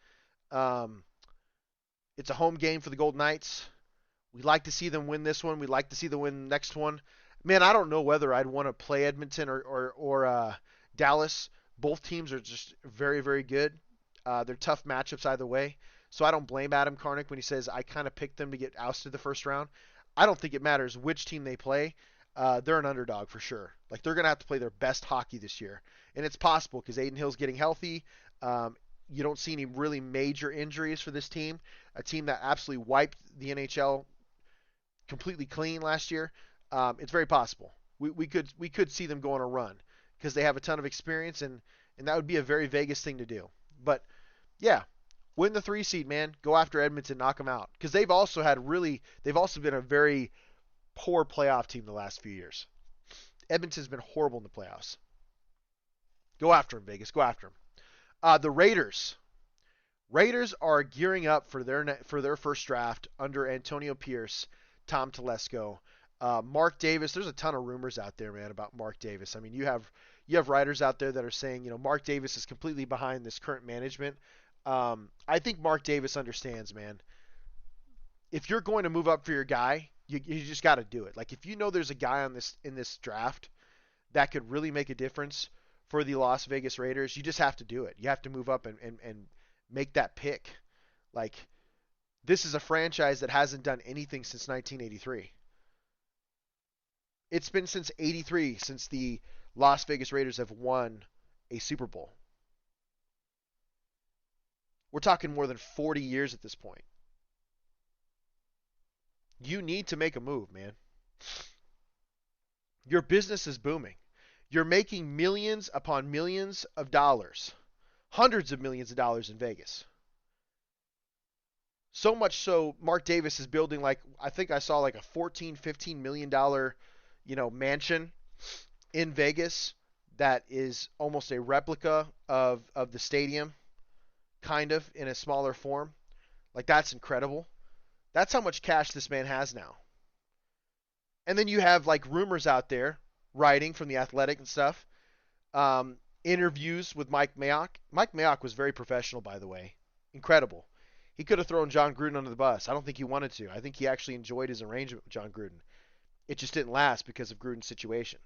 It's a home game for the Golden Knights. We'd like to see them win this one. We'd like to see them win the next one. Man, I don't know whether I'd want to play Edmonton or Dallas. Both teams are just very, very good. They're tough matchups either way. So I don't blame Adam Karnick when he says I kind of picked them to get ousted the first round. I don't think it matters which team they play. They're an underdog for sure. Like, they're going to have to play their best hockey this year. And it's possible because Aiden Hill's getting healthy. You don't see any really major injuries for this team. A team that absolutely wiped the NHL completely clean last year. It's very possible. We could see them go on a run because they have a ton of experience, and that would be a very Vegas thing to do. But, yeah, win the 3 seed, man. Go after Edmonton, knock them out. Because they've also been a very poor playoff team the last few years. Edmonton's been horrible in the playoffs. Go after them, Vegas. Go after them. The Raiders. Raiders are gearing up for their first draft under Antonio Pierce, Tom Telesco, Mark Davis. There's a ton of rumors out there, man, about Mark Davis. I mean, you have writers out there that are saying, you know, Mark Davis is completely behind this current management. I think Mark Davis understands, man. If you're going to move up for your guy, you just got to do it. Like, if you know there's a guy in this draft that could really make a difference for the Las Vegas Raiders, you just have to do it. You have to move up and make that pick. Like, this is a franchise that hasn't done anything since 1983. It's been since 83 since the Las Vegas Raiders have won a Super Bowl. We're talking more than 40 years at this point. You need to make a move, man. Your business is booming. You're making millions upon millions of dollars. Hundreds of millions of dollars in Vegas. So much so, Mark Davis is building, like, I think I saw like a $14-15 million, mansion in Vegas that is almost a replica of the stadium, kind of, in a smaller form. Like, that's incredible. That's how much cash this man has now. And then you have, like, rumors out there, writing from The Athletic and stuff, interviews with Mike Mayock. Mike Mayock was very professional, by the way. Incredible. He could have thrown John Gruden under the bus. I don't think he wanted to. I think he actually enjoyed his arrangement with John Gruden. It just didn't last because of Gruden's situation.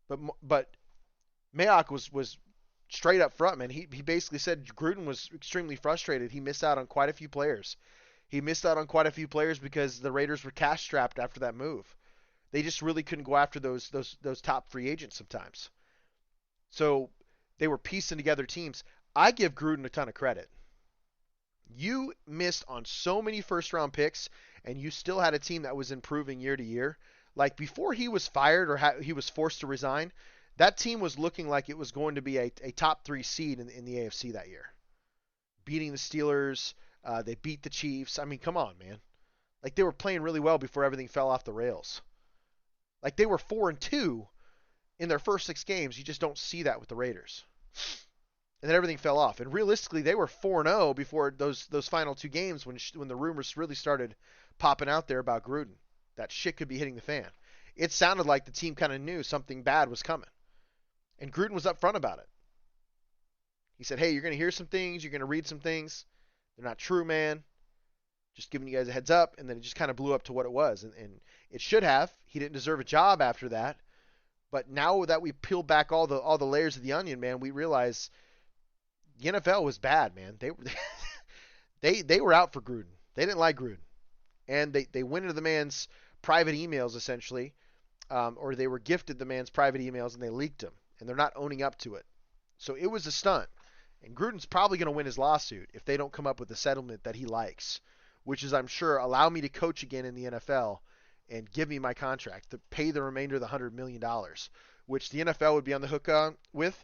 But Mayock was straight up front, man. He basically said Gruden was extremely frustrated. He missed out on quite a few players. He missed out on quite a few players because the Raiders were cash strapped after that move. They just really couldn't go after those top free agents sometimes. So they were piecing together teams. I give Gruden a ton of credit. You missed on so many first-round picks, and you still had a team that was improving year to year. Like before he was fired or he was forced to resign, that team was looking like it was going to be a top 3 seed in the AFC that year. Beating the Steelers, they beat the Chiefs. I mean, come on, man. Like they were playing really well before everything fell off the rails. Like they were 4-2 in their first 6 games. You just don't see that with the Raiders. And then everything fell off. And realistically, they were 4-0 before those final 2 games when the rumors really started popping out there about Gruden. That shit could be hitting the fan. It sounded like the team kind of knew something bad was coming. And Gruden was upfront about it. He said, hey, you're going to hear some things. You're going to read some things. They're not true, man. Just giving you guys a heads up. And then it just kind of blew up to what it was. And it should have. He didn't deserve a job after that. But now that we peel back all the layers of the onion, man, we realize the NFL was bad, man. They were out for Gruden. They didn't like Gruden. And they went into the man's private emails, essentially, or they were gifted the man's private emails, and they leaked them. And they're not owning up to it. So it was a stunt. And Gruden's probably going to win his lawsuit if they don't come up with a settlement that he likes, which is, I'm sure, allow me to coach again in the NFL and give me my contract to pay the remainder of the $100 million, which the NFL would be on the hook with,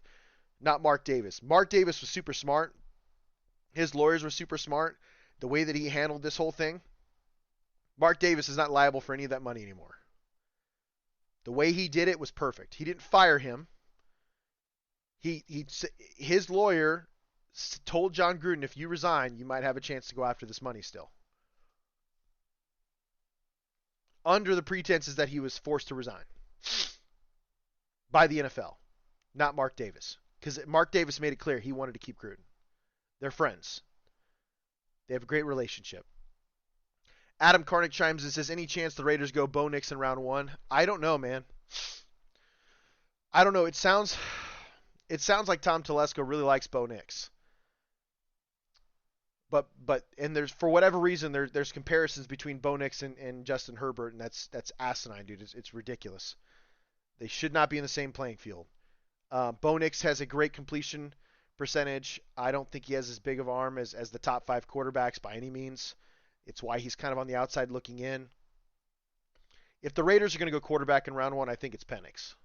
not Mark Davis. Mark Davis was super smart. His lawyers were super smart. The way that he handled this whole thing, Mark Davis is not liable for any of that money anymore. The way he did it was perfect. He didn't fire him. His lawyer told John Gruden, if you resign, you might have a chance to go after this money still. Under the pretenses that he was forced to resign by the NFL, not Mark Davis. Because Mark Davis made it clear he wanted to keep Gruden. They're friends. They have a great relationship. Adam Karnick chimes in and says, any chance the Raiders go Bo Nix in round 1? I don't know, man. I don't know. It sounds like Tom Telesco really likes Bo Nix. But there's, for whatever reason, there's comparisons between Bo Nix and Justin Herbert, and that's asinine, dude. It's ridiculous. They should not be in the same playing field. Bo Nix has a great completion percentage. I don't think he has as big of an arm as the top 5 quarterbacks by any means. It's why he's kind of on the outside looking in. If the Raiders are going to go quarterback in round 1, I think it's Penix.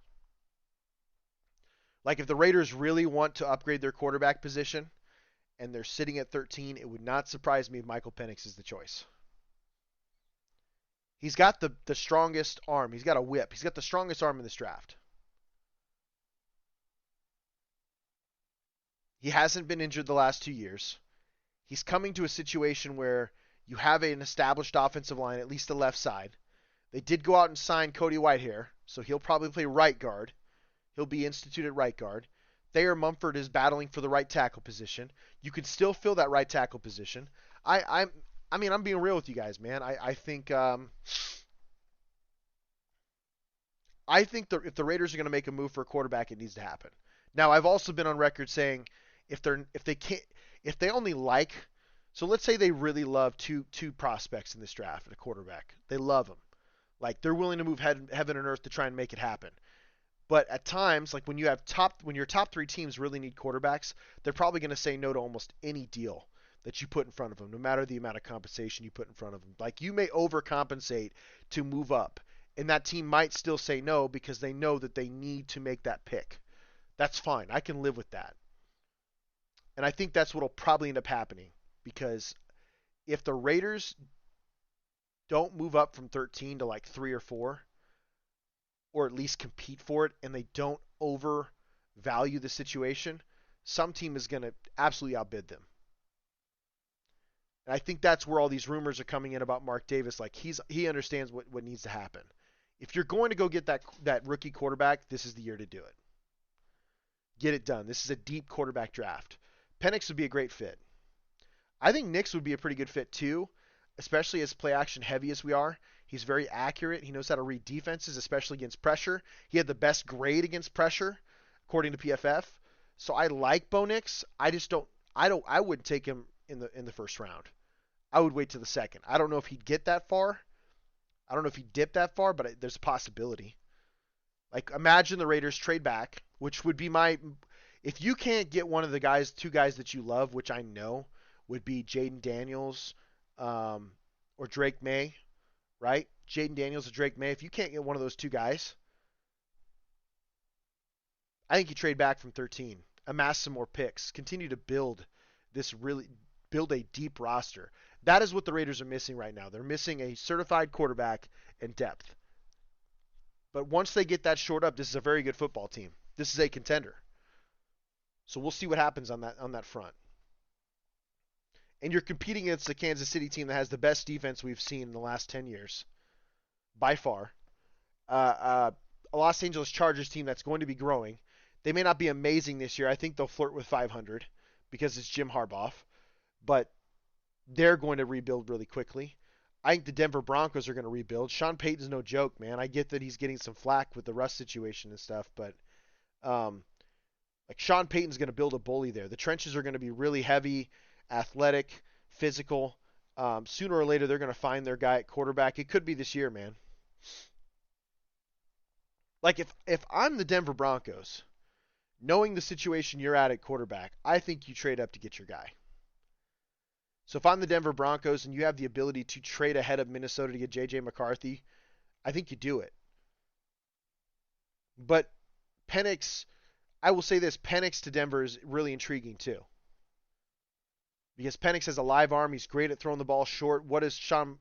Like if the Raiders really want to upgrade their quarterback position and they're sitting at 13, it would not surprise me if Michael Penix is the choice. He's got the strongest arm. He's got a whip. He's got the strongest arm in this draft. He hasn't been injured the last 2 years. He's coming to a situation where you have an established offensive line, at least the left side. They did go out and sign Cody Whitehair, so he'll probably play right guard. He'll be instituted right guard. Thayer Mumford is battling for the right tackle position. You can still fill that right tackle position. I'm being real with you guys, man. I think if the Raiders are going to make a move for a quarterback, it needs to happen. Now, I've also been on record saying if they only like, so let's say they really love two prospects in this draft at a quarterback. They love them. Like they're willing to move heaven and earth to try and make it happen. But at times, like when your top 3 teams really need quarterbacks, they're probably going to say no to almost any deal that you put in front of them, no matter the amount of compensation you put in front of them. Like you may overcompensate to move up, and that team might still say no because they know that they need to make that pick. That's fine. I can live with that. And I think that's what will probably end up happening, because if the Raiders don't move up from 13 to like 3 or 4, or at least compete for it, and they don't overvalue the situation, some team is going to absolutely outbid them. And I think that's where all these rumors are coming in about Mark Davis. Like he understands what needs to happen. If you're going to go get that rookie quarterback, this is the year to do it. Get it done. This is a deep quarterback draft. Penix would be a great fit. I think Nix would be a pretty good fit too, especially as play action heavy as we are. He's very accurate. He knows how to read defenses, especially against pressure. He had the best grade against pressure, according to PFF. So I like Bo Nix. I wouldn't take him in the first round. I would wait to the second. I don't know if he'd get that far. I don't know if he'd dip that far, but there's a possibility. Like, imagine the Raiders trade back, which would be my. If you can't get one of the guys, two guys that you love, which I know would be Jaden Daniels or Drake May, right? Jaden Daniels or Drake May. If you can't get one of those two guys, I think you trade back from 13, amass some more picks, continue to build a deep roster. That is what the Raiders are missing right now. They're missing a certified quarterback and depth. But once they get that shored up, this is a very good football team. This is a contender. So we'll see what happens on that front. And you're competing against the Kansas City team that has the best defense we've seen in the last 10 years, by far. A Los Angeles Chargers team that's going to be growing. They may not be amazing this year. I think they'll flirt with 500 because it's Jim Harbaugh. But they're going to rebuild really quickly. I think the Denver Broncos are going to rebuild. Sean Payton's no joke, man. I get that he's getting some flack with the Russ situation and stuff, but like Sean Payton's going to build a bully there. The trenches are going to be really heavy, athletic, physical. Sooner or later, they're going to find their guy at quarterback. It could be this year, man. Like if I'm the Denver Broncos, knowing the situation you're at quarterback, I think you trade up to get your guy. So if I'm the Denver Broncos and you have the ability to trade ahead of Minnesota to get J.J. McCarthy, I think you do it. But Penix, I will say this, Penix to Denver is really intriguing too. Because Penix has a live arm, he's great at throwing the ball short. What does Sean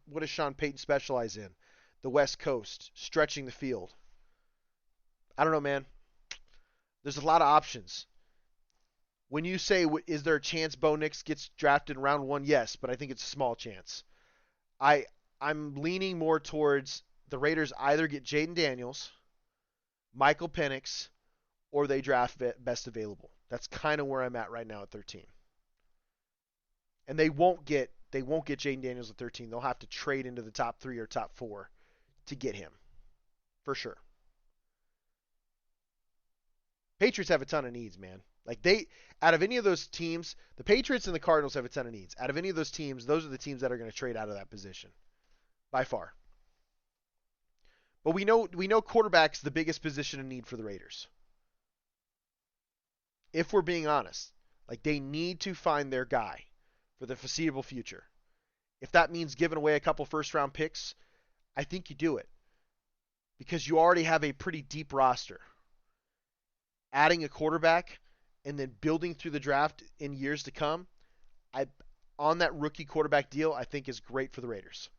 Payton specialize in? The West Coast, stretching the field. I don't know, man. There's a lot of options. When you say, is there a chance Bo Nix gets drafted in round 1? Yes, but I think it's a small chance. I'm leaning more towards the Raiders either get Jaden Daniels, Michael Penix, or they draft best available. That's kind of where I'm at right now at 13. And they won't get Jaden Daniels at 13. They'll have to trade into the top 3 or top 4 to get him. For sure. Patriots have a ton of needs, man. Like out of any of those teams, the Patriots and the Cardinals have a ton of needs. Out of any of those teams, those are the teams that are going to trade out of that position, by far. But we know quarterback's the biggest position in need for the Raiders. If we're being honest, like they need to find their guy for the foreseeable future. If that means giving away a couple first-round picks, I think you do it because you already have a pretty deep roster. Adding a quarterback and then building through the draft in years to come, on that rookie quarterback deal, I think is great for the Raiders.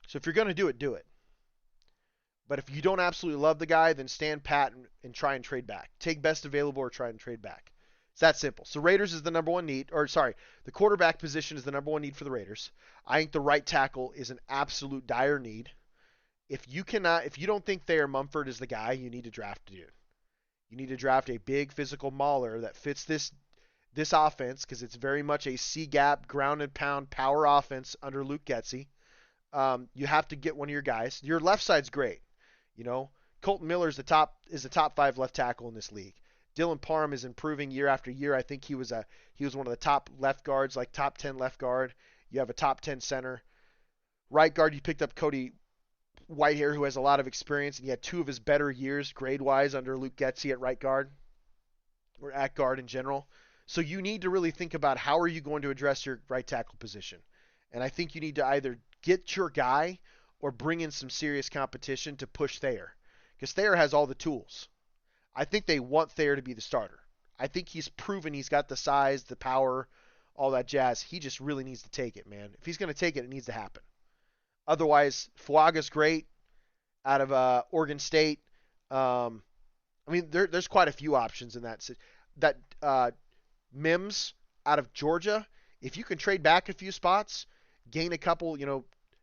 So if you're going to do it, do it. But if you don't absolutely love the guy, then stand pat and try and trade back. Take best available or try and trade back. It's that simple. So Raiders is the number one need, the quarterback position is the number one need for the Raiders. I think the right tackle is an absolute dire need. If you don't think Thayer Mumford is the guy, you need to draft a dude. You need to draft a big physical mauler that fits this offense because it's very much a C-gap, ground and pound power offense under Luke Getsy. You have to get one of your guys. Your left side's great. You know, Colton Miller is the top 5 left tackle in this league. Dylan Parham is improving year after year. I think he was one of the top left guards, like top 10 left guard. You have a top 10 center. Right guard, you picked up Cody Whitehair, who has a lot of experience, and he had 2 of his better years grade-wise under Luke Getsy at right guard, or at guard in general. So you need to really think about how are you going to address your right tackle position. And I think you need to either get your guy or bring in some serious competition to push Thayer, because Thayer has all the tools. I think they want Thayer to be the starter. I think he's proven he's got the size, the power, all that jazz. He just really needs to take it, man. If he's going to take it, it needs to happen. Otherwise, Fuaga's great out of Oregon State. There's quite a few options in that. Mims out of Georgia. If you can trade back a few spots, gain a couple,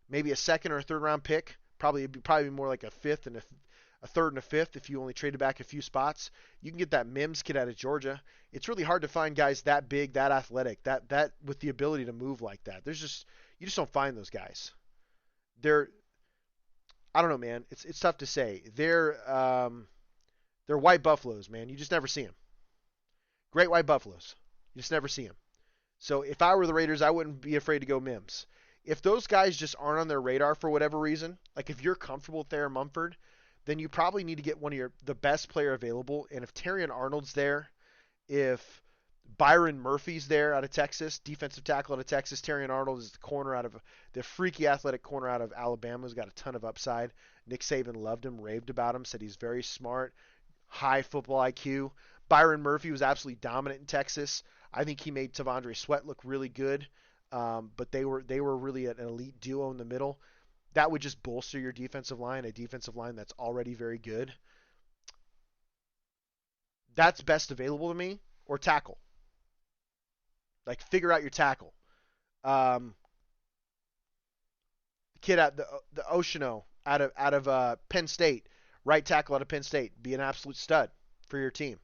maybe a second or a third round pick. It'd be more like a fifth and a third and a fifth if you only traded back a few spots. You can get that Mims kid out of Georgia. It's really hard to find guys that big, that athletic, that with the ability to move like that. You just don't find those guys. I don't know, man. It's tough to say. They're white buffaloes, man. You just never see them. Great white buffaloes. You just never see them. So if I were the Raiders, I wouldn't be afraid to go Mims. If those guys just aren't on their radar for whatever reason, like if you're comfortable with Thayer Mumford, then you probably need to get the best player available. And if Terrion Arnold's there, if Byron Murphy's there out of Texas, defensive tackle out of Texas, Terrion Arnold is the freaky athletic corner out of Alabama who's got a ton of upside. Nick Saban loved him, raved about him, said he's very smart, high football IQ. Byron Murphy was absolutely dominant in Texas. I think he made Tavondre Sweat look really good, but they were really an elite duo in the middle. That would just bolster your defensive line, a defensive line that's already very good. That's best available to me, or tackle. Like, figure out your tackle. The kid at the Oceano out of Penn State, right tackle out of Penn State, be an absolute stud for your team.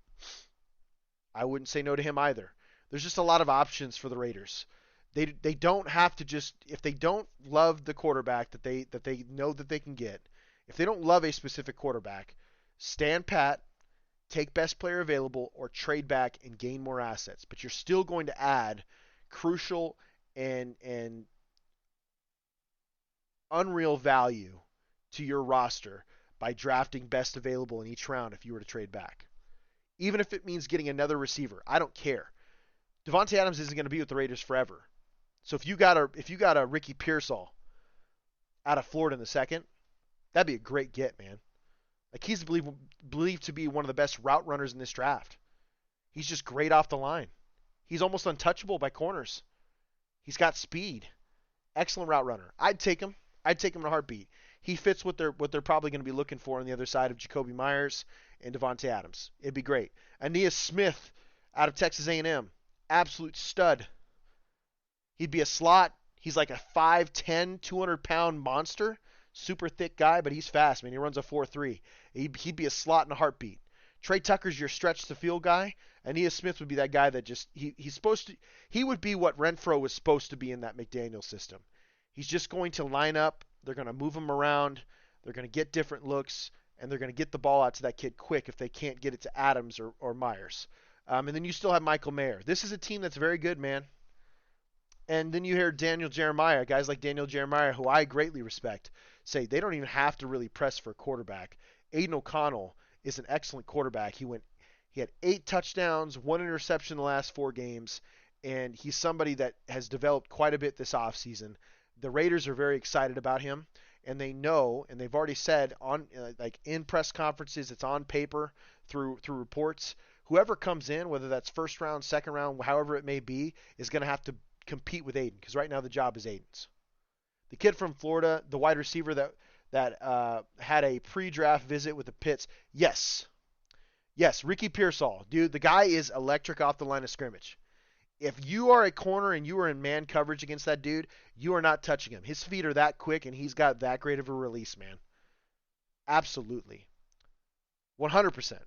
I wouldn't say no to him either. There's just a lot of options for the Raiders. They don't have to just, if they don't love the quarterback that they know that they can get, if they don't love a specific quarterback, stand pat, take best player available, or trade back and gain more assets. But you're still going to add crucial and unreal value to your roster by drafting best available in each round if you were to trade back. Even if it means getting another receiver, I don't care. Devontae Adams isn't going to be with the Raiders forever. So if you got a Ricky Pearsall out of Florida in the second, that'd be a great get, man. Like, he's believed to be one of the best route runners in this draft. He's just great off the line. He's almost untouchable by corners. He's got speed. Excellent route runner. I'd take him. I'd take him in a heartbeat. He fits what they're probably going to be looking for on the other side of Jacoby Myers and Devontae Adams. It'd be great. Aeneas Smith out of Texas A&M. Absolute stud. He'd be a slot. He's like a 5'10", 200-pound monster. Super thick guy, but he's fast, man. He runs a 4.3. He'd be a slot in a heartbeat. Trey Tucker's your stretch to field guy. Aeneas Smith would be that guy that just he would be what Renfro was supposed to be in that McDaniel system. He's just going to line up. They're going to move him around. They're going to get different looks, and they're going to get the ball out to that kid quick if they can't get it to Adams or Myers. And then you still have Michael Mayer. This is a team that's very good, man. And then you hear Daniel Jeremiah, guys like Daniel Jeremiah, who I greatly respect, say they don't even have to really press for a quarterback. Aiden O'Connell is an excellent quarterback. He had 8 touchdowns, 1 interception in the last 4 games, and he's somebody that has developed quite a bit this offseason. The Raiders are very excited about him, and they know, and they've already said on like in press conferences, it's on paper through reports. Whoever comes in, whether that's first round, second round, however it may be, is going to have to compete with Aiden, because right now the job is Aiden's. The kid from Florida, the wide receiver that had a pre-draft visit with the Pits, yes, Ricky Pearsall, dude, the guy is electric off the line of scrimmage. If you are a corner and you are in man coverage against that dude, you are not touching him. His feet are that quick, and he's got that great of a release, man. Absolutely. 100%.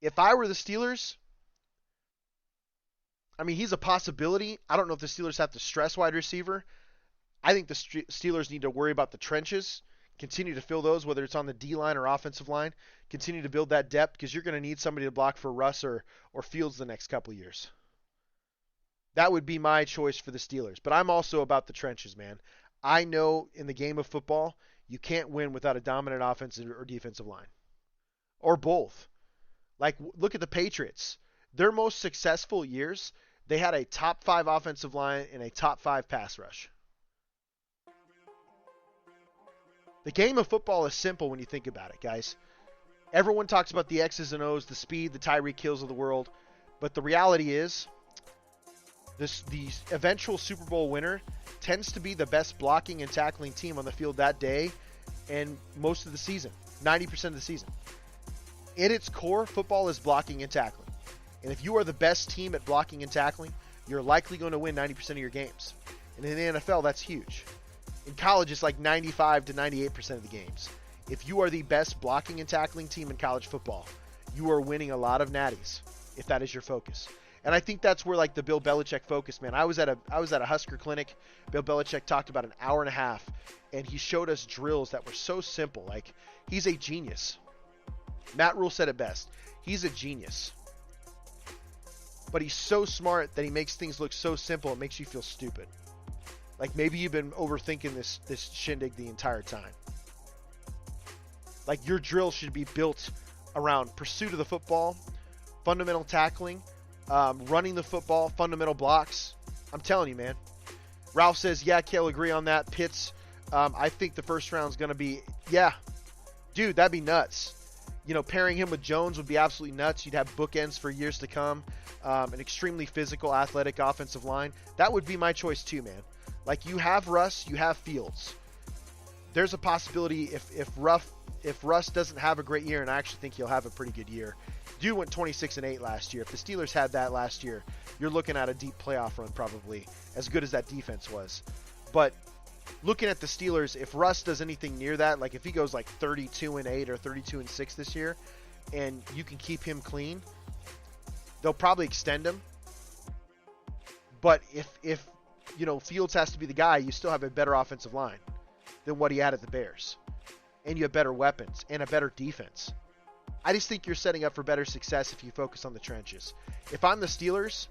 If I were the Steelers, I mean, he's a possibility. I don't know if the Steelers have to stress wide receiver. I think the Steelers need to worry about the trenches, continue to fill those, whether it's on the D-line or offensive line, continue to build that depth, because you're going to need somebody to block for Russ or Fields the next couple of years. That would be my choice for the Steelers. But I'm also about the trenches, man. I know in the game of football, you can't win without a dominant offensive or defensive line. Or both. Like, look at the Patriots. Their most successful years, they had a top 5 offensive line and a top 5 pass rush. The game of football is simple when you think about it, guys. Everyone talks about the X's and O's, the speed, the Tyreek Hills of the world. But the reality is, the eventual Super Bowl winner tends to be the best blocking and tackling team on the field that day and most of the season, 90% of the season. In its core, football is blocking and tackling. And if you are the best team at blocking and tackling, you're likely going to win 90% of your games. And in the NFL, that's huge. In college, it's like 95 to 98% of the games. If you are the best blocking and tackling team in college football, you are winning a lot of natties, if that is your focus. And I think that's where, like, the Bill Belichick focus, man. I was at a Husker clinic. Bill Belichick talked about an hour and a half, and he showed us drills that were so simple. Like, he's a genius. Matt Rule said it best. He's a genius. But he's so smart that he makes things look so simple it makes you feel stupid. Like, maybe you've been overthinking this shindig the entire time. Like, your drill should be built around pursuit of the football, fundamental tackling, running the football, fundamental blocks. I'm telling you, man. Ralph says, yeah, Kale, agree on that. Pitts, I think the first round is going to be, yeah. Dude, that'd be nuts. You know, pairing him with Jones would be absolutely nuts. You'd have bookends for years to come. An extremely physical, athletic offensive line. That would be my choice too, man. Like, you have Russ, you have Fields. There's a possibility if Russ doesn't have a great year, and I actually think he'll have a pretty good year. Dude went 26-8 last year. If the Steelers had that last year, you're looking at a deep playoff run probably, as good as that defense was. But looking at the Steelers, if Russ does anything near that, like if he goes like 32-8 or 32-6 this year, and you can keep him clean, they'll probably extend him. But if you know, Fields has to be the guy, you still have a better offensive line than what he had at the Bears. And you have better weapons and a better defense. I just think you're setting up for better success if you focus on the trenches. If I'm the Steelers,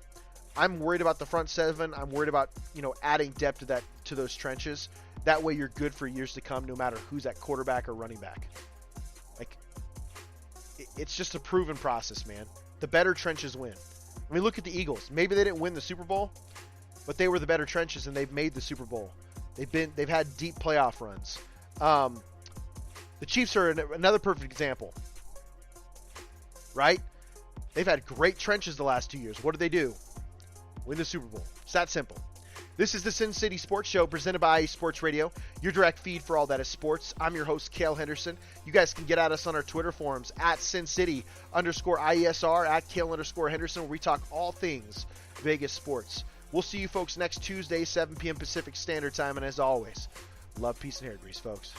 I'm worried about the front seven. I'm worried about, you know, adding depth to those trenches. That way you're good for years to come, no matter who's at quarterback or running back. Like, it's just a proven process, man. The better trenches win. I mean, look at the Eagles. Maybe they didn't win the Super Bowl, but they were the better trenches, and they've made the Super Bowl. They've had deep playoff runs. The Chiefs are another perfect example, right? They've had great trenches the last 2 years. What did they do? Win the Super Bowl. It's that simple. This is the Sin City Sports Show presented by IE Sports Radio, your direct feed for all that is sports. I'm your host, Cale Henderson. You guys can get at us on our Twitter forums at SinCity_IESR, at Cale_Henderson, where we talk all things Vegas sports. We'll see you folks next Tuesday, 7 p.m. Pacific Standard Time, and as always, love, peace, and hair grease, folks.